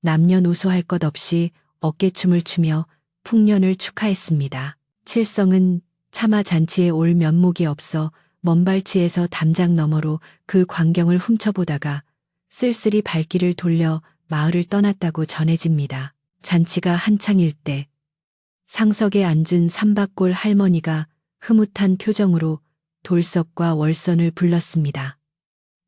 Speaker 1: 남녀노소 할 것 없이 어깨춤을 추며 풍년을 축하했습니다. 칠성은 차마 잔치에 올 면목이 없어 먼발치에서 담장 너머로 그 광경을 훔쳐보다가 쓸쓸히 발길을 돌려 마을을 떠났다고 전해집니다. 잔치가 한창일 때 상석에 앉은 삼박골 할머니가 흐뭇한 표정으로 돌석과 월선을 불렀습니다.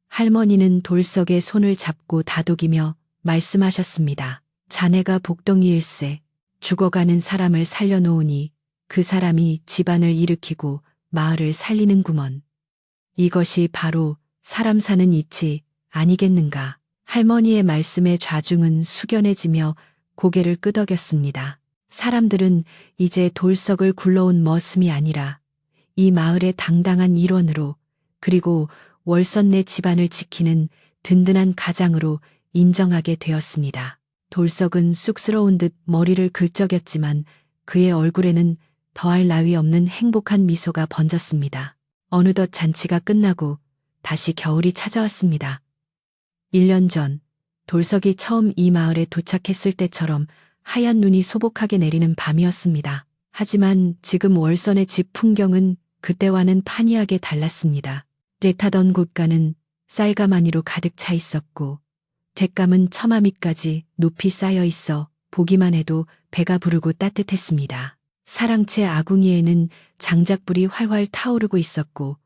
Speaker 1: 할머니는 돌석의 손을 잡고 다독이며 말씀하셨습니다. 자네가 복덩이일세. 죽어가는 사람을 살려놓으니 그 사람이 집안을 일으키고 마을을 살리는구먼. 이것이 바로 사람 사는 이치 아니겠는가. 할머니의 말씀에 좌중은 숙연해지며 고개를 끄덕였습니다. 사람들은 이제 돌석을 굴러온 머슴이 아니라 이 마을의 당당한 일원으로 그리고 월선내 집안을 지키는 든든한 가장으로 인정하게 되었습니다. 돌석은 쑥스러운 듯 머리를 긁적였지만 그의 얼굴에는 더할 나위 없는 행복한 미소가 번졌습니다. 어느덧 잔치가 끝나고 다시 겨울이 찾아왔습니다. 1년 전 돌석이 처음 이 마을에 도착했을 때처럼 하얀 눈이 소복하게 내리는 밤이었습니다. 하지만 지금 월선의 집 풍경은 그때와는 판이하게 달랐습니다. 떼타던 곳가는 쌀가마니로 가득 차 있었고 잿감은 처마 밑까지 높이 쌓여 있어 보기만 해도 배가 부르고 따뜻했습니다. 사랑채 아궁이에는 장작불이 활활 타오르고 있었고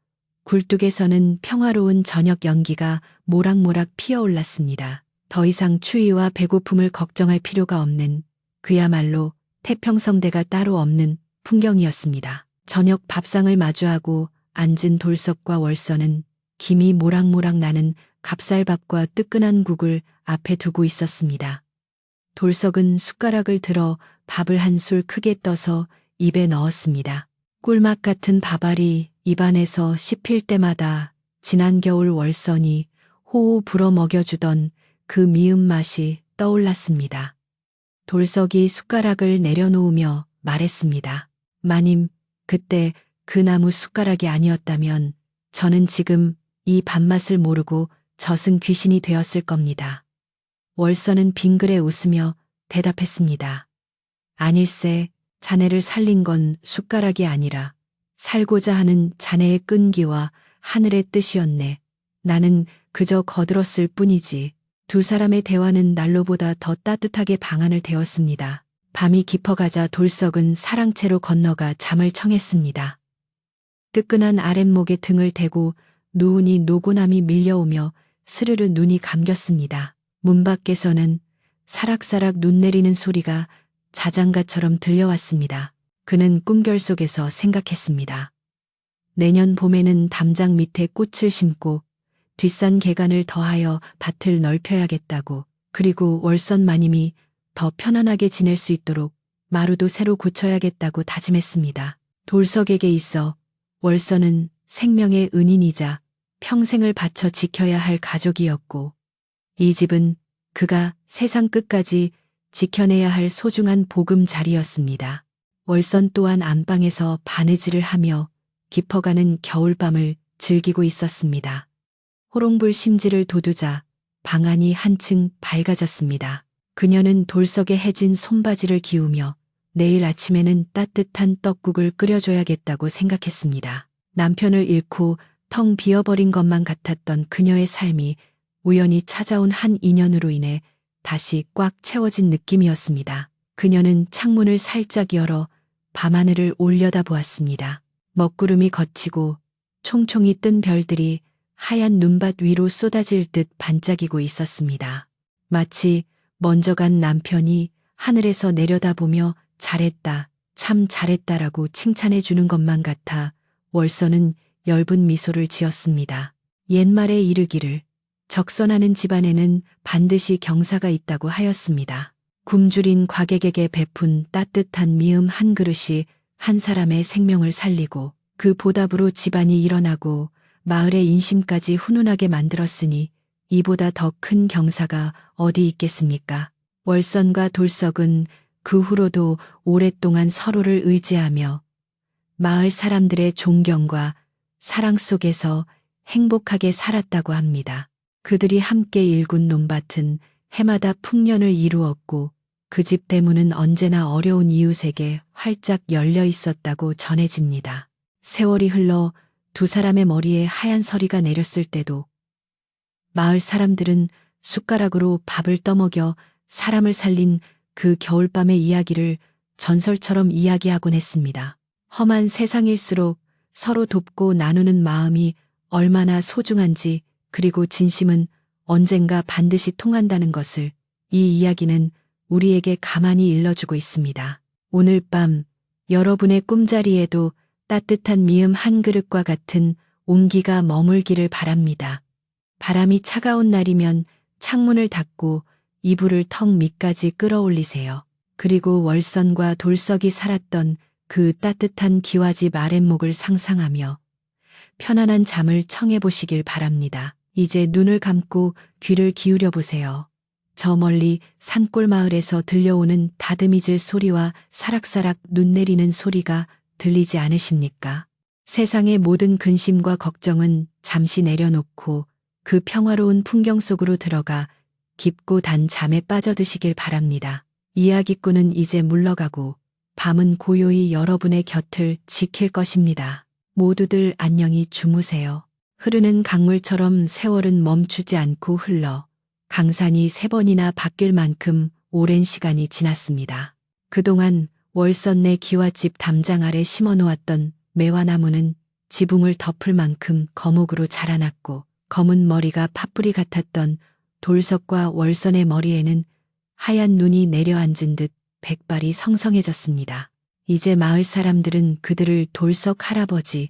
Speaker 1: 굴뚝에서는 평화로운 저녁 연기가 모락모락 피어올랐습니다. 더 이상 추위와 배고픔을 걱정할 필요가 없는 그야말로 태평성대가 따로 없는 풍경이었습니다. 저녁 밥상을 마주하고 앉은 돌석과 월선은 김이 모락모락 나는 값쌀밥과 뜨끈한 국을 앞에 두고 있었습니다. 돌석은 숟가락을 들어 밥을 한 술 크게 떠서 입에 넣었습니다. 꿀맛 같은 밥알이 입안에서 씹힐 때마다 지난 겨울 월선이 호호 불어 먹여주던 그 미음 맛이 떠올랐습니다. 돌석이 숟가락을 내려놓으며 말했습니다. 마님, 그때 그 나무 숟가락이 아니었다면 저는 지금 이 밥맛을 모르고 젖은 귀신이 되었을 겁니다. 월선은 빙그레 웃으며 대답했습니다. 아닐세, 자네를 살린 건 숟가락이 아니라 살고자 하는 자네의 끈기와 하늘의 뜻이었네. 나는 그저 거들었을 뿐이지. 두 사람의 대화는 난로보다 더 따뜻하게 방안을 데웠습니다. 밤이 깊어가자 돌석은 사랑채로 건너가 잠을 청했습니다. 뜨끈한 아랫목에 등을 대고 누우니 노곤함이 밀려오며 스르르 눈이 감겼습니다. 문 밖에서는 사락사락 눈 내리는 소리가 자장가처럼 들려왔습니다. 그는 꿈결 속에서 생각했습니다. 내년 봄에는 담장 밑에 꽃을 심고 뒷산 개간을 더하여 밭을 넓혀야겠다고, 그리고 월선 마님이 더 편안하게 지낼 수 있도록 마루도 새로 고쳐야겠다고 다짐했습니다. 돌석에게 있어 월선은 생명의 은인이자 평생을 바쳐 지켜야 할 가족이었고, 이 집은 그가 세상 끝까지 지켜내야 할 소중한 보금자리였습니다. 월선 또한 안방에서 바느질을 하며 깊어가는 겨울밤을 즐기고 있었습니다. 호롱불 심지를 돋우자 방안이 한층 밝아졌습니다. 그녀는 돌석에 해진 손바지를 기우며 내일 아침에는 따뜻한 떡국을 끓여줘야겠다고 생각했습니다. 남편을 잃고 텅 비어버린 것만 같았던 그녀의 삶이 우연히 찾아온 한 인연으로 인해 다시 꽉 채워진 느낌이었습니다. 그녀는 창문을 살짝 열어 밤하늘을 올려다보았습니다. 먹구름이 걷히고 총총히 뜬 별들이 하얀 눈밭 위로 쏟아질 듯 반짝이고 있었습니다. 마치 먼저 간 남편이 하늘에서 내려다보며 잘했다, 참 잘했다라고 칭찬해 주는 것만 같아 월선은 엷은 미소를 지었습니다. 옛말에 이르기를 적선하는 집안에는 반드시 경사가 있다고 하였습니다. 굶주린 과객에게 베푼 따뜻한 미음 한 그릇이 한 사람의 생명을 살리고 그 보답으로 집안이 일어나고 마을의 인심까지 훈훈하게 만들었으니 이보다 더 큰 경사가 어디 있겠습니까? 월선과 돌석은 그 후로도 오랫동안 서로를 의지하며 마을 사람들의 존경과 사랑 속에서 행복하게 살았다고 합니다. 그들이 함께 일군 논밭은 해마다 풍년을 이루었고 그 집 대문은 언제나 어려운 이웃에게 활짝 열려 있었다고 전해집니다. 세월이 흘러 두 사람의 머리에 하얀 서리가 내렸을 때도 마을 사람들은 숟가락으로 밥을 떠먹여 사람을 살린 그 겨울밤의 이야기를 전설처럼 이야기하곤 했습니다. 험한 세상일수록 서로 돕고 나누는 마음이 얼마나 소중한지, 그리고 진심은 언젠가 반드시 통한다는 것을 이 이야기는 우리에게 가만히 일러주고 있습니다. 오늘 밤 여러분의 꿈자리에도 따뜻한 미음 한 그릇과 같은 온기가 머물기를 바랍니다. 바람이 차가운 날이면 창문을 닫고 이불을 턱 밑까지 끌어올리세요. 그리고 월선과 돌석이 살았던 그 따뜻한 기와집 아랫목을 상상하며 편안한 잠을 청해 보시길 바랍니다. 이제 눈을 감고 귀를 기울여 보세요. 저 멀리 산골 마을에서 들려오는 다듬이질 소리와 사락사락 눈 내리는 소리가 들리지 않으십니까? 세상의 모든 근심과 걱정은 잠시 내려놓고 그 평화로운 풍경 속으로 들어가 깊고 단 잠에 빠져드시길 바랍니다. 이야기꾼은 이제 물러가고 밤은 고요히 여러분의 곁을 지킬 것입니다. 모두들 안녕히 주무세요. 흐르는 강물처럼 세월은 멈추지 않고 흘러 강산이 3번이나 바뀔 만큼 오랜 시간이 지났습니다. 그동안 월선 내 기와집 담장 아래 심어놓았던 매화나무는 지붕을 덮을 만큼 거목으로 자라났고 검은 머리가 팥뿌리 같았던 돌석과 월선의 머리에는 하얀 눈이 내려앉은 듯 백발이 성성해졌습니다. 이제 마을 사람들은 그들을 돌석 할아버지,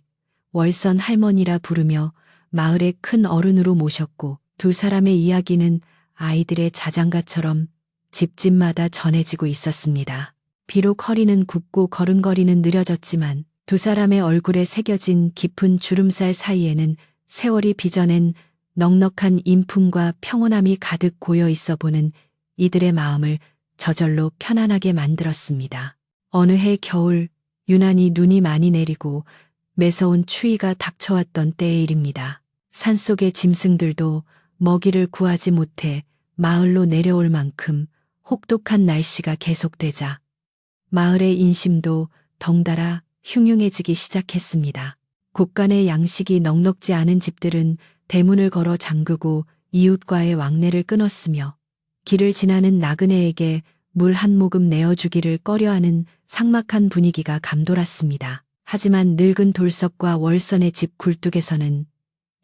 Speaker 1: 월선 할머니라 부르며 마을의 큰 어른으로 모셨고 두 사람의 이야기는 아이들의 자장가처럼 집집마다 전해지고 있었습니다. 비록 허리는 굽고 걸음걸이는 느려졌지만 두 사람의 얼굴에 새겨진 깊은 주름살 사이에는 세월이 빚어낸 넉넉한 인품과 평온함이 가득 고여 있어 보는 이들의 마음을 저절로 편안하게 만들었습니다. 어느 해 겨울 유난히 눈이 많이 내리고 매서운 추위가 닥쳐왔던 때의 일입니다. 산속의 짐승들도 먹이를 구하지 못해 마을로 내려올 만큼 혹독한 날씨가 계속되자 마을의 인심도 덩달아 흉흉해지기 시작했습니다. 곳간의 양식이 넉넉지 않은 집들은 대문을 걸어 잠그고 이웃과의 왕래를 끊었으며 길을 지나는 나그네에게 물 한 모금 내어주기를 꺼려하는 삭막한 분위기가 감돌았습니다. 하지만 늙은 돌석과 월선의 집 굴뚝에서는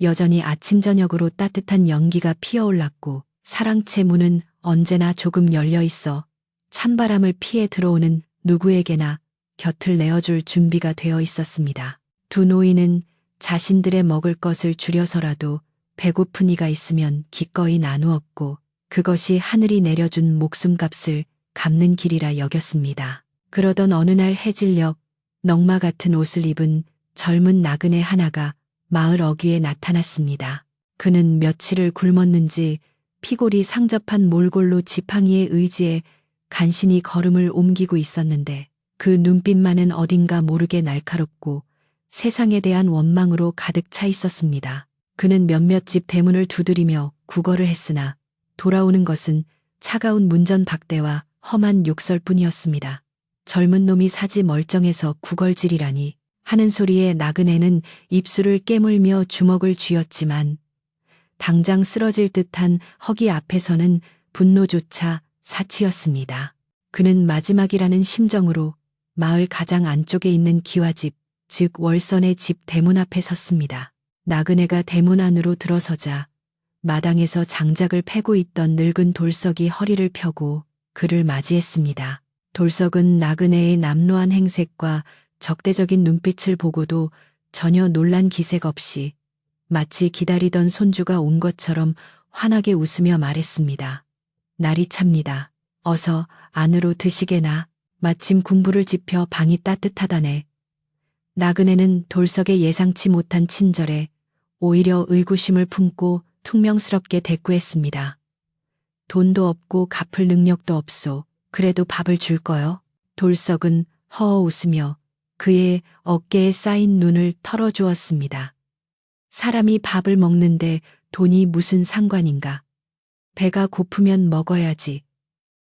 Speaker 1: 여전히 아침 저녁으로 따뜻한 연기가 피어올랐고 사랑채 문은 언제나 조금 열려 있어 찬바람을 피해 들어오는 누구에게나 곁을 내어줄 준비가 되어 있었습니다. 두 노인은 자신들의 먹을 것을 줄여서라도 배고픈 이가 있으면 기꺼이 나누었고 그것이 하늘이 내려준 목숨값을 갚는 길이라 여겼습니다. 그러던 어느 날 해질녘 넝마 같은 옷을 입은 젊은 나그네 하나가 마을 어귀에 나타났습니다. 그는 며칠을 굶었는지 피골이 상접한 몰골로 지팡이에 의지해 간신히 걸음을 옮기고 있었는데 그 눈빛만은 어딘가 모르게 날카롭고 세상에 대한 원망으로 가득 차 있었습니다. 그는 몇몇 집 대문을 두드리며 구걸을 했으나 돌아오는 것은 차가운 문전박대와 험한 욕설뿐이었습니다. 젊은 놈이 사지 멀쩡해서 구걸질이라니 하는 소리에 나그네는 입술을 깨물며 주먹을 쥐었지만 당장 쓰러질 듯한 허기 앞에서는 분노조차 사치였습니다. 그는 마지막이라는 심정으로 마을 가장 안쪽에 있는 기와집, 즉 월선의 집 대문 앞에 섰습니다. 나그네가 대문 안으로 들어서자 마당에서 장작을 패고 있던 늙은 돌석이 허리를 펴고 그를 맞이했습니다. 돌석은 나그네의 남루한 행색과 적대적인 눈빛을 보고도 전혀 놀란 기색 없이 마치 기다리던 손주가 온 것처럼 환하게 웃으며 말했습니다. 날이 찹니다. 어서 안으로 드시게나. 마침 군부를 지펴 방이 따뜻하다네. 나그네는 돌석의 예상치 못한 친절에 오히려 의구심을 품고 퉁명스럽게 대꾸했습니다. 돈도 없고 갚을 능력도 없소. 그래도 밥을 줄 거요? 돌석은 허어 웃으며 그의 어깨에 쌓인 눈을 털어주었습니다. 사람이 밥을 먹는데 돈이 무슨 상관인가? 배가 고프면 먹어야지.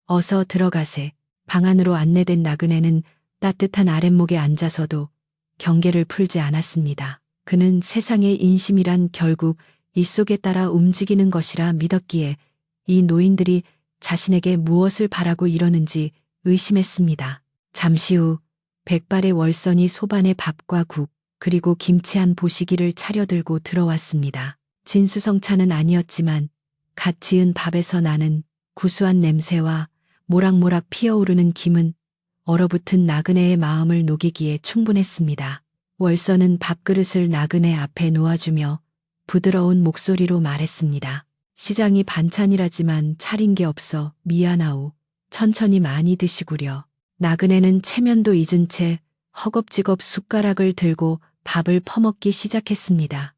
Speaker 1: 어서 들어가세. 방 안으로 안내된 나그네는 따뜻한 아랫목에 앉아서도 경계를 풀지 않았습니다. 그는 세상의 인심이란 결국 이 속에 따라 움직이는 것이라 믿었기에 이 노인들이 자신에게 무엇을 바라고 이러는지 의심했습니다. 잠시 후 백발의 월선이 소반에 밥과 국 그리고 김치 한 보시기를 차려들고 들어왔습니다. 진수성찬은 아니었지만 갓 지은 밥에서 나는 구수한 냄새와 모락모락 피어오르는 김은 얼어붙은 나그네의 마음을 녹이기에 충분했습니다. 월선은 밥그릇을 나그네 앞에 놓아주며 부드러운 목소리로 말했습니다. 시장이 반찬이라지만 차린 게 없어 미안하오. 천천히 많이 드시구려. 나그네는 체면도 잊은 채 허겁지겁 숟가락을 들고 밥을 퍼먹기 시작했습니다.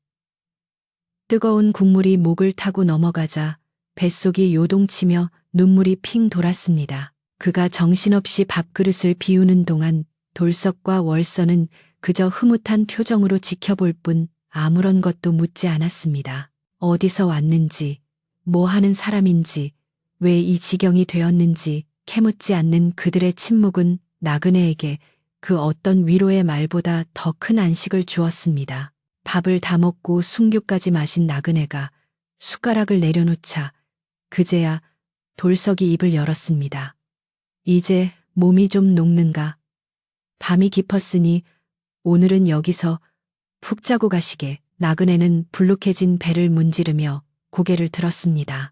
Speaker 1: 뜨거운 국물이 목을 타고 넘어가자 뱃속이 요동치며 눈물이 핑 돌았습니다. 그가 정신없이 밥그릇을 비우는 동안 돌석과 월선은 그저 흐뭇한 표정으로 지켜볼 뿐 아무런 것도 묻지 않았습니다. 어디서 왔는지, 뭐 하는 사람인지, 왜 이 지경이 되었는지 캐묻지 않는 그들의 침묵은 나그네에게 그 어떤 위로의 말보다 더 큰 안식을 주었습니다. 밥을 다 먹고 순규까지 마신 나그네가 숟가락을 내려놓자 그제야 돌석이 입을 열었습니다. 이제 몸이 좀 녹는가? 밤이 깊었으니 오늘은 여기서 푹 자고 가시게. 나그네는 불룩해진 배를 문지르며 고개를 들었습니다.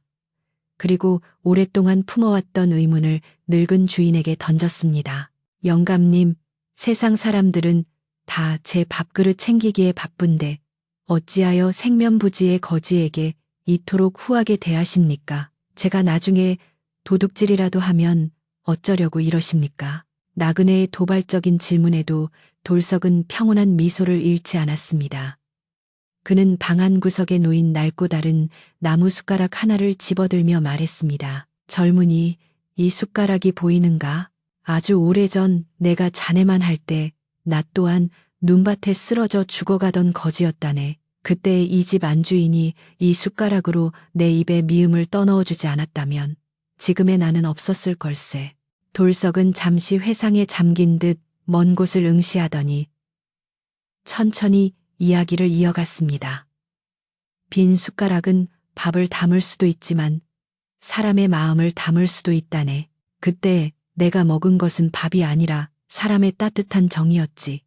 Speaker 1: 그리고 오랫동안 품어왔던 의문을 늙은 주인에게 던졌습니다. 영감님, 세상 사람들은 다 제 밥그릇 챙기기에 바쁜데 어찌하여 생면부지의 거지에게 이토록 후하게 대하십니까? 제가 나중에 도둑질이라도 하면 어쩌려고 이러십니까? 나그네의 도발적인 질문에도 돌석은 평온한 미소를 잃지 않았습니다. 그는 방 한 구석에 놓인 낡고 다른 나무 숟가락 하나를 집어들며 말했습니다. 젊은이, 이 숟가락이 보이는가? 아주 오래전 내가 자네만 할 때 나 또한 눈밭에 쓰러져 죽어가던 거지였다네. 그때 이 집 안주인이 이 숟가락으로 내 입에 미음을 떠넣어주지 않았다면 지금의 나는 없었을 걸세. 돌석은 잠시 회상에 잠긴 듯 먼 곳을 응시하더니 천천히 이야기를 이어갔습니다. 빈 숟가락은 밥을 담을 수도 있지만 사람의 마음을 담을 수도 있다네. 그때 내가 먹은 것은 밥이 아니라 사람의 따뜻한 정이었지.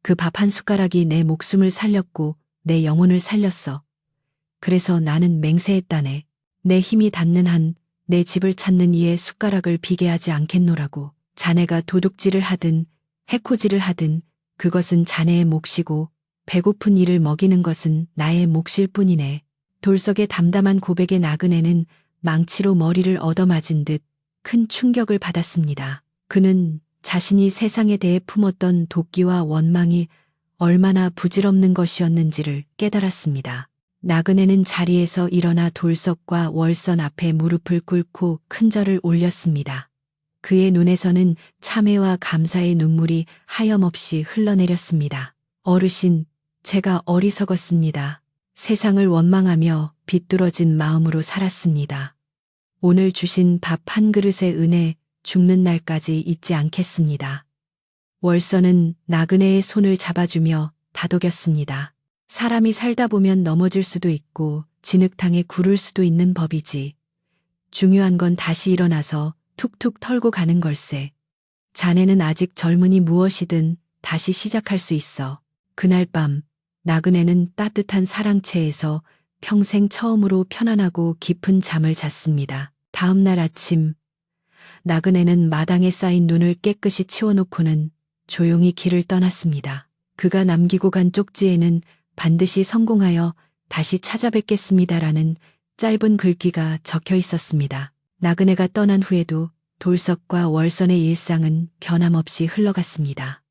Speaker 1: 그 밥 한 숟가락이 내 목숨을 살렸고 내 영혼을 살렸어. 그래서 나는 맹세했다네. 내 힘이 닿는 한 내 집을 찾는 이의 숟가락을 비게 하지 않겠노라고. 자네가 도둑질을 하든 해코지를 하든 그것은 자네의 몫이고 배고픈 이를 먹이는 것은 나의 몫일 뿐이네. 돌석의 담담한 고백에 나그네는 망치로 머리를 얻어맞은 듯 큰 충격을 받았습니다. 그는 자신이 세상에 대해 품었던 도끼와 원망이 얼마나 부질없는 것이었는지를 깨달았습니다. 나그네는 자리에서 일어나 돌석과 월선 앞에 무릎을 꿇고 큰 절을 올렸습니다. 그의 눈에서는 참회와 감사의 눈물이 하염없이 흘러내렸습니다. 어르신, 제가 어리석었습니다. 세상을 원망하며 비뚤어진 마음으로 살았습니다. 오늘 주신 밥 한 그릇의 은혜 죽는 날까지 잊지 않겠습니다. 월선은 나그네의 손을 잡아주며 다독였습니다. 사람이 살다 보면 넘어질 수도 있고 진흙탕에 구를 수도 있는 법이지. 중요한 건 다시 일어나서 툭툭 털고 가는 걸세. 자네는 아직 젊으니 무엇이든 다시 시작할 수 있어. 그날 밤 나그네는 따뜻한 사랑채에서 평생 처음으로 편안하고 깊은 잠을 잤습니다. 다음 날 아침 나그네는 마당에 쌓인 눈을 깨끗이 치워놓고는 조용히 길을 떠났습니다. 그가 남기고 간 쪽지에는 반드시 성공하여 다시 찾아뵙겠습니다라는 짧은 글귀가 적혀 있었습니다. 나그네가 떠난 후에도 돌석과 월선의 일상은 변함없이 흘러갔습니다.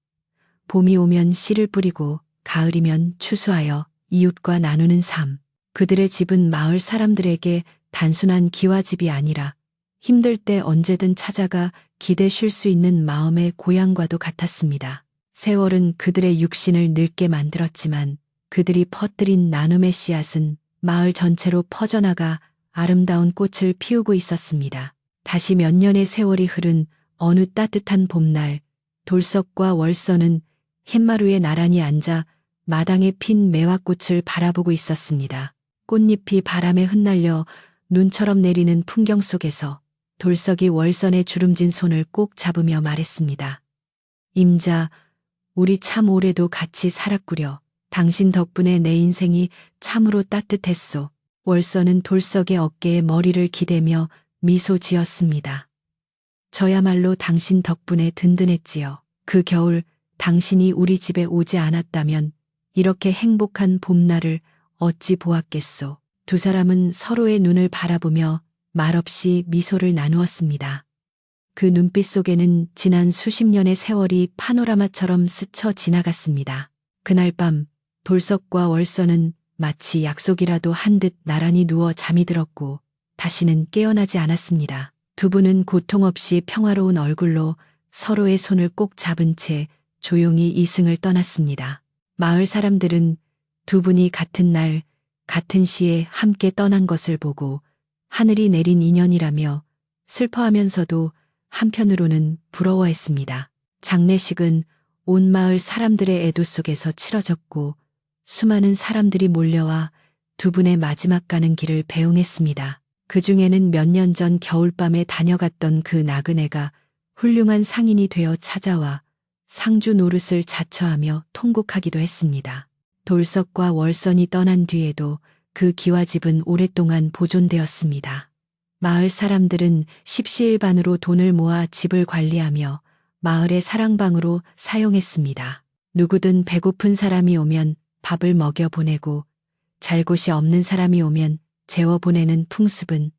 Speaker 1: 봄이 오면 씨를 뿌리고 가을이면 추수하여 이웃과 나누는 삶. 그들의 집은 마을 사람들에게 단순한 기와집이 아니라 힘들 때 언제든 찾아가 기대 쉴 수 있는 마음의 고향과도 같았습니다. 세월은 그들의 육신을 늙게 만들었지만 그들이 퍼뜨린 나눔의 씨앗은 마을 전체로 퍼져나가 아름다운 꽃을 피우고 있었습니다. 다시 몇 년의 세월이 흐른 어느 따뜻한 봄날, 돌석과 월선은 햇마루에 나란히 앉아 마당에 핀 매화꽃을 바라보고 있었습니다. 꽃잎이 바람에 흩날려 눈처럼 내리는 풍경 속에서 돌석이 월선의 주름진 손을 꼭 잡으며 말했습니다. 임자, 우리 참 오래도 같이 살았구려. 당신 덕분에 내 인생이 참으로 따뜻했소. 월선은 돌석의 어깨에 머리를 기대며 미소 지었습니다. 저야말로 당신 덕분에 든든했지요. 그 겨울 당신이 우리 집에 오지 않았다면 이렇게 행복한 봄날을 어찌 보았겠소. 두 사람은 서로의 눈을 바라보며 말없이 미소를 나누었습니다. 그 눈빛 속에는 지난 수십 년의 세월이 파노라마처럼 스쳐 지나갔습니다. 그날 밤 돌석과 월선은 마치 약속이라도 한 듯 나란히 누워 잠이 들었고 다시는 깨어나지 않았습니다. 두 분은 고통 없이 평화로운 얼굴로 서로의 손을 꼭 잡은 채 조용히 이승을 떠났습니다. 마을 사람들은 두 분이 같은 날, 같은 시에 함께 떠난 것을 보고 하늘이 내린 인연이라며 슬퍼하면서도 한편으로는 부러워했습니다. 장례식은 온 마을 사람들의 애도 속에서 치러졌고 수많은 사람들이 몰려와 두 분의 마지막 가는 길을 배웅했습니다. 그 중에는 몇 년 전 겨울밤에 다녀갔던 그 나그네가 훌륭한 상인이 되어 찾아와 상주 노릇을 자처하며 통곡하기도 했습니다. 돌석과 월선이 떠난 뒤에도 그 기와집은 오랫동안 보존되었습니다. 마을 사람들은 십시일반으로 돈을 모아 집을 관리하며 마을의 사랑방으로 사용했습니다. 누구든 배고픈 사람이 오면 밥을 먹여 보내고 잘 곳이 없는 사람이 오면 재워 보내는 풍습은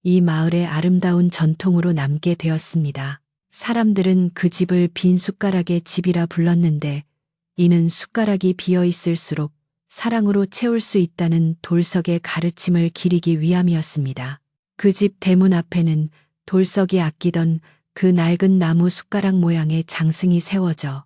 Speaker 1: 이 마을의 아름다운 전통으로 남게 되었습니다. 사람들은 그 집을 빈 숟가락의 집이라 불렀는데 이는 숟가락이 비어 있을수록 사랑으로 채울 수 있다는 돌석의 가르침을 기리기 위함이었습니다. 그 집 대문 앞에는 돌석이 아끼던 그 낡은 나무 숟가락 모양의 장승이 세워져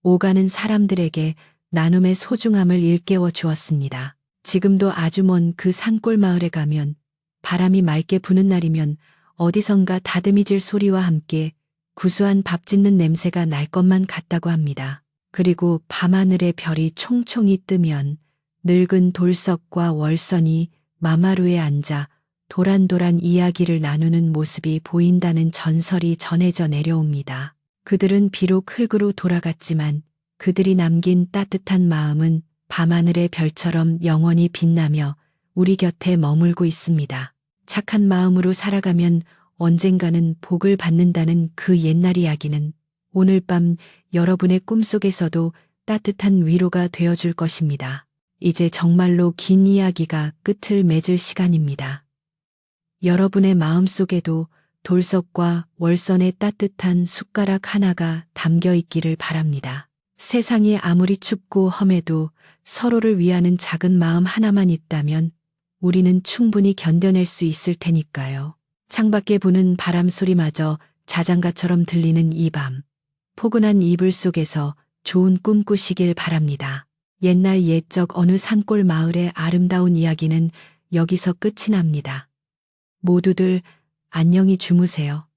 Speaker 1: 오가는 사람들에게 나눔의 소중함을 일깨워 주었습니다. 지금도 아주 먼 그 산골 마을에 가면 바람이 맑게 부는 날이면 어디선가 다듬이질 소리와 함께 구수한 밥 짓는 냄새가 날 것만 같다고 합니다. 그리고 밤하늘에 별이 총총이 뜨면 늙은 돌석과 월선이 마마루에 앉아 도란도란 이야기를 나누는 모습이 보인다는 전설이 전해져 내려옵니다. 그들은 비록 흙으로 돌아갔지만 그들이 남긴 따뜻한 마음은 밤하늘의 별처럼 영원히 빛나며 우리 곁에 머물고 있습니다. 착한 마음으로 살아가면 언젠가는 복을 받는다는 그 옛날 이야기는 오늘 밤 여러분의 꿈속에서도 따뜻한 위로가 되어줄 것입니다. 이제 정말로 긴 이야기가 끝을 맺을 시간입니다. 여러분의 마음속에도 돌석과 월선의 따뜻한 숟가락 하나가 담겨 있기를 바랍니다. 세상이 아무리 춥고 험해도 서로를 위하는 작은 마음 하나만 있다면 우리는 충분히 견뎌낼 수 있을 테니까요. 창밖에 부는 바람 소리마저 자장가처럼 들리는 이 밤. 포근한 이불 속에서 좋은 꿈 꾸시길 바랍니다. 옛날 옛적 어느 산골 마을의 아름다운 이야기는 여기서 끝이 납니다. 모두들 안녕히 주무세요.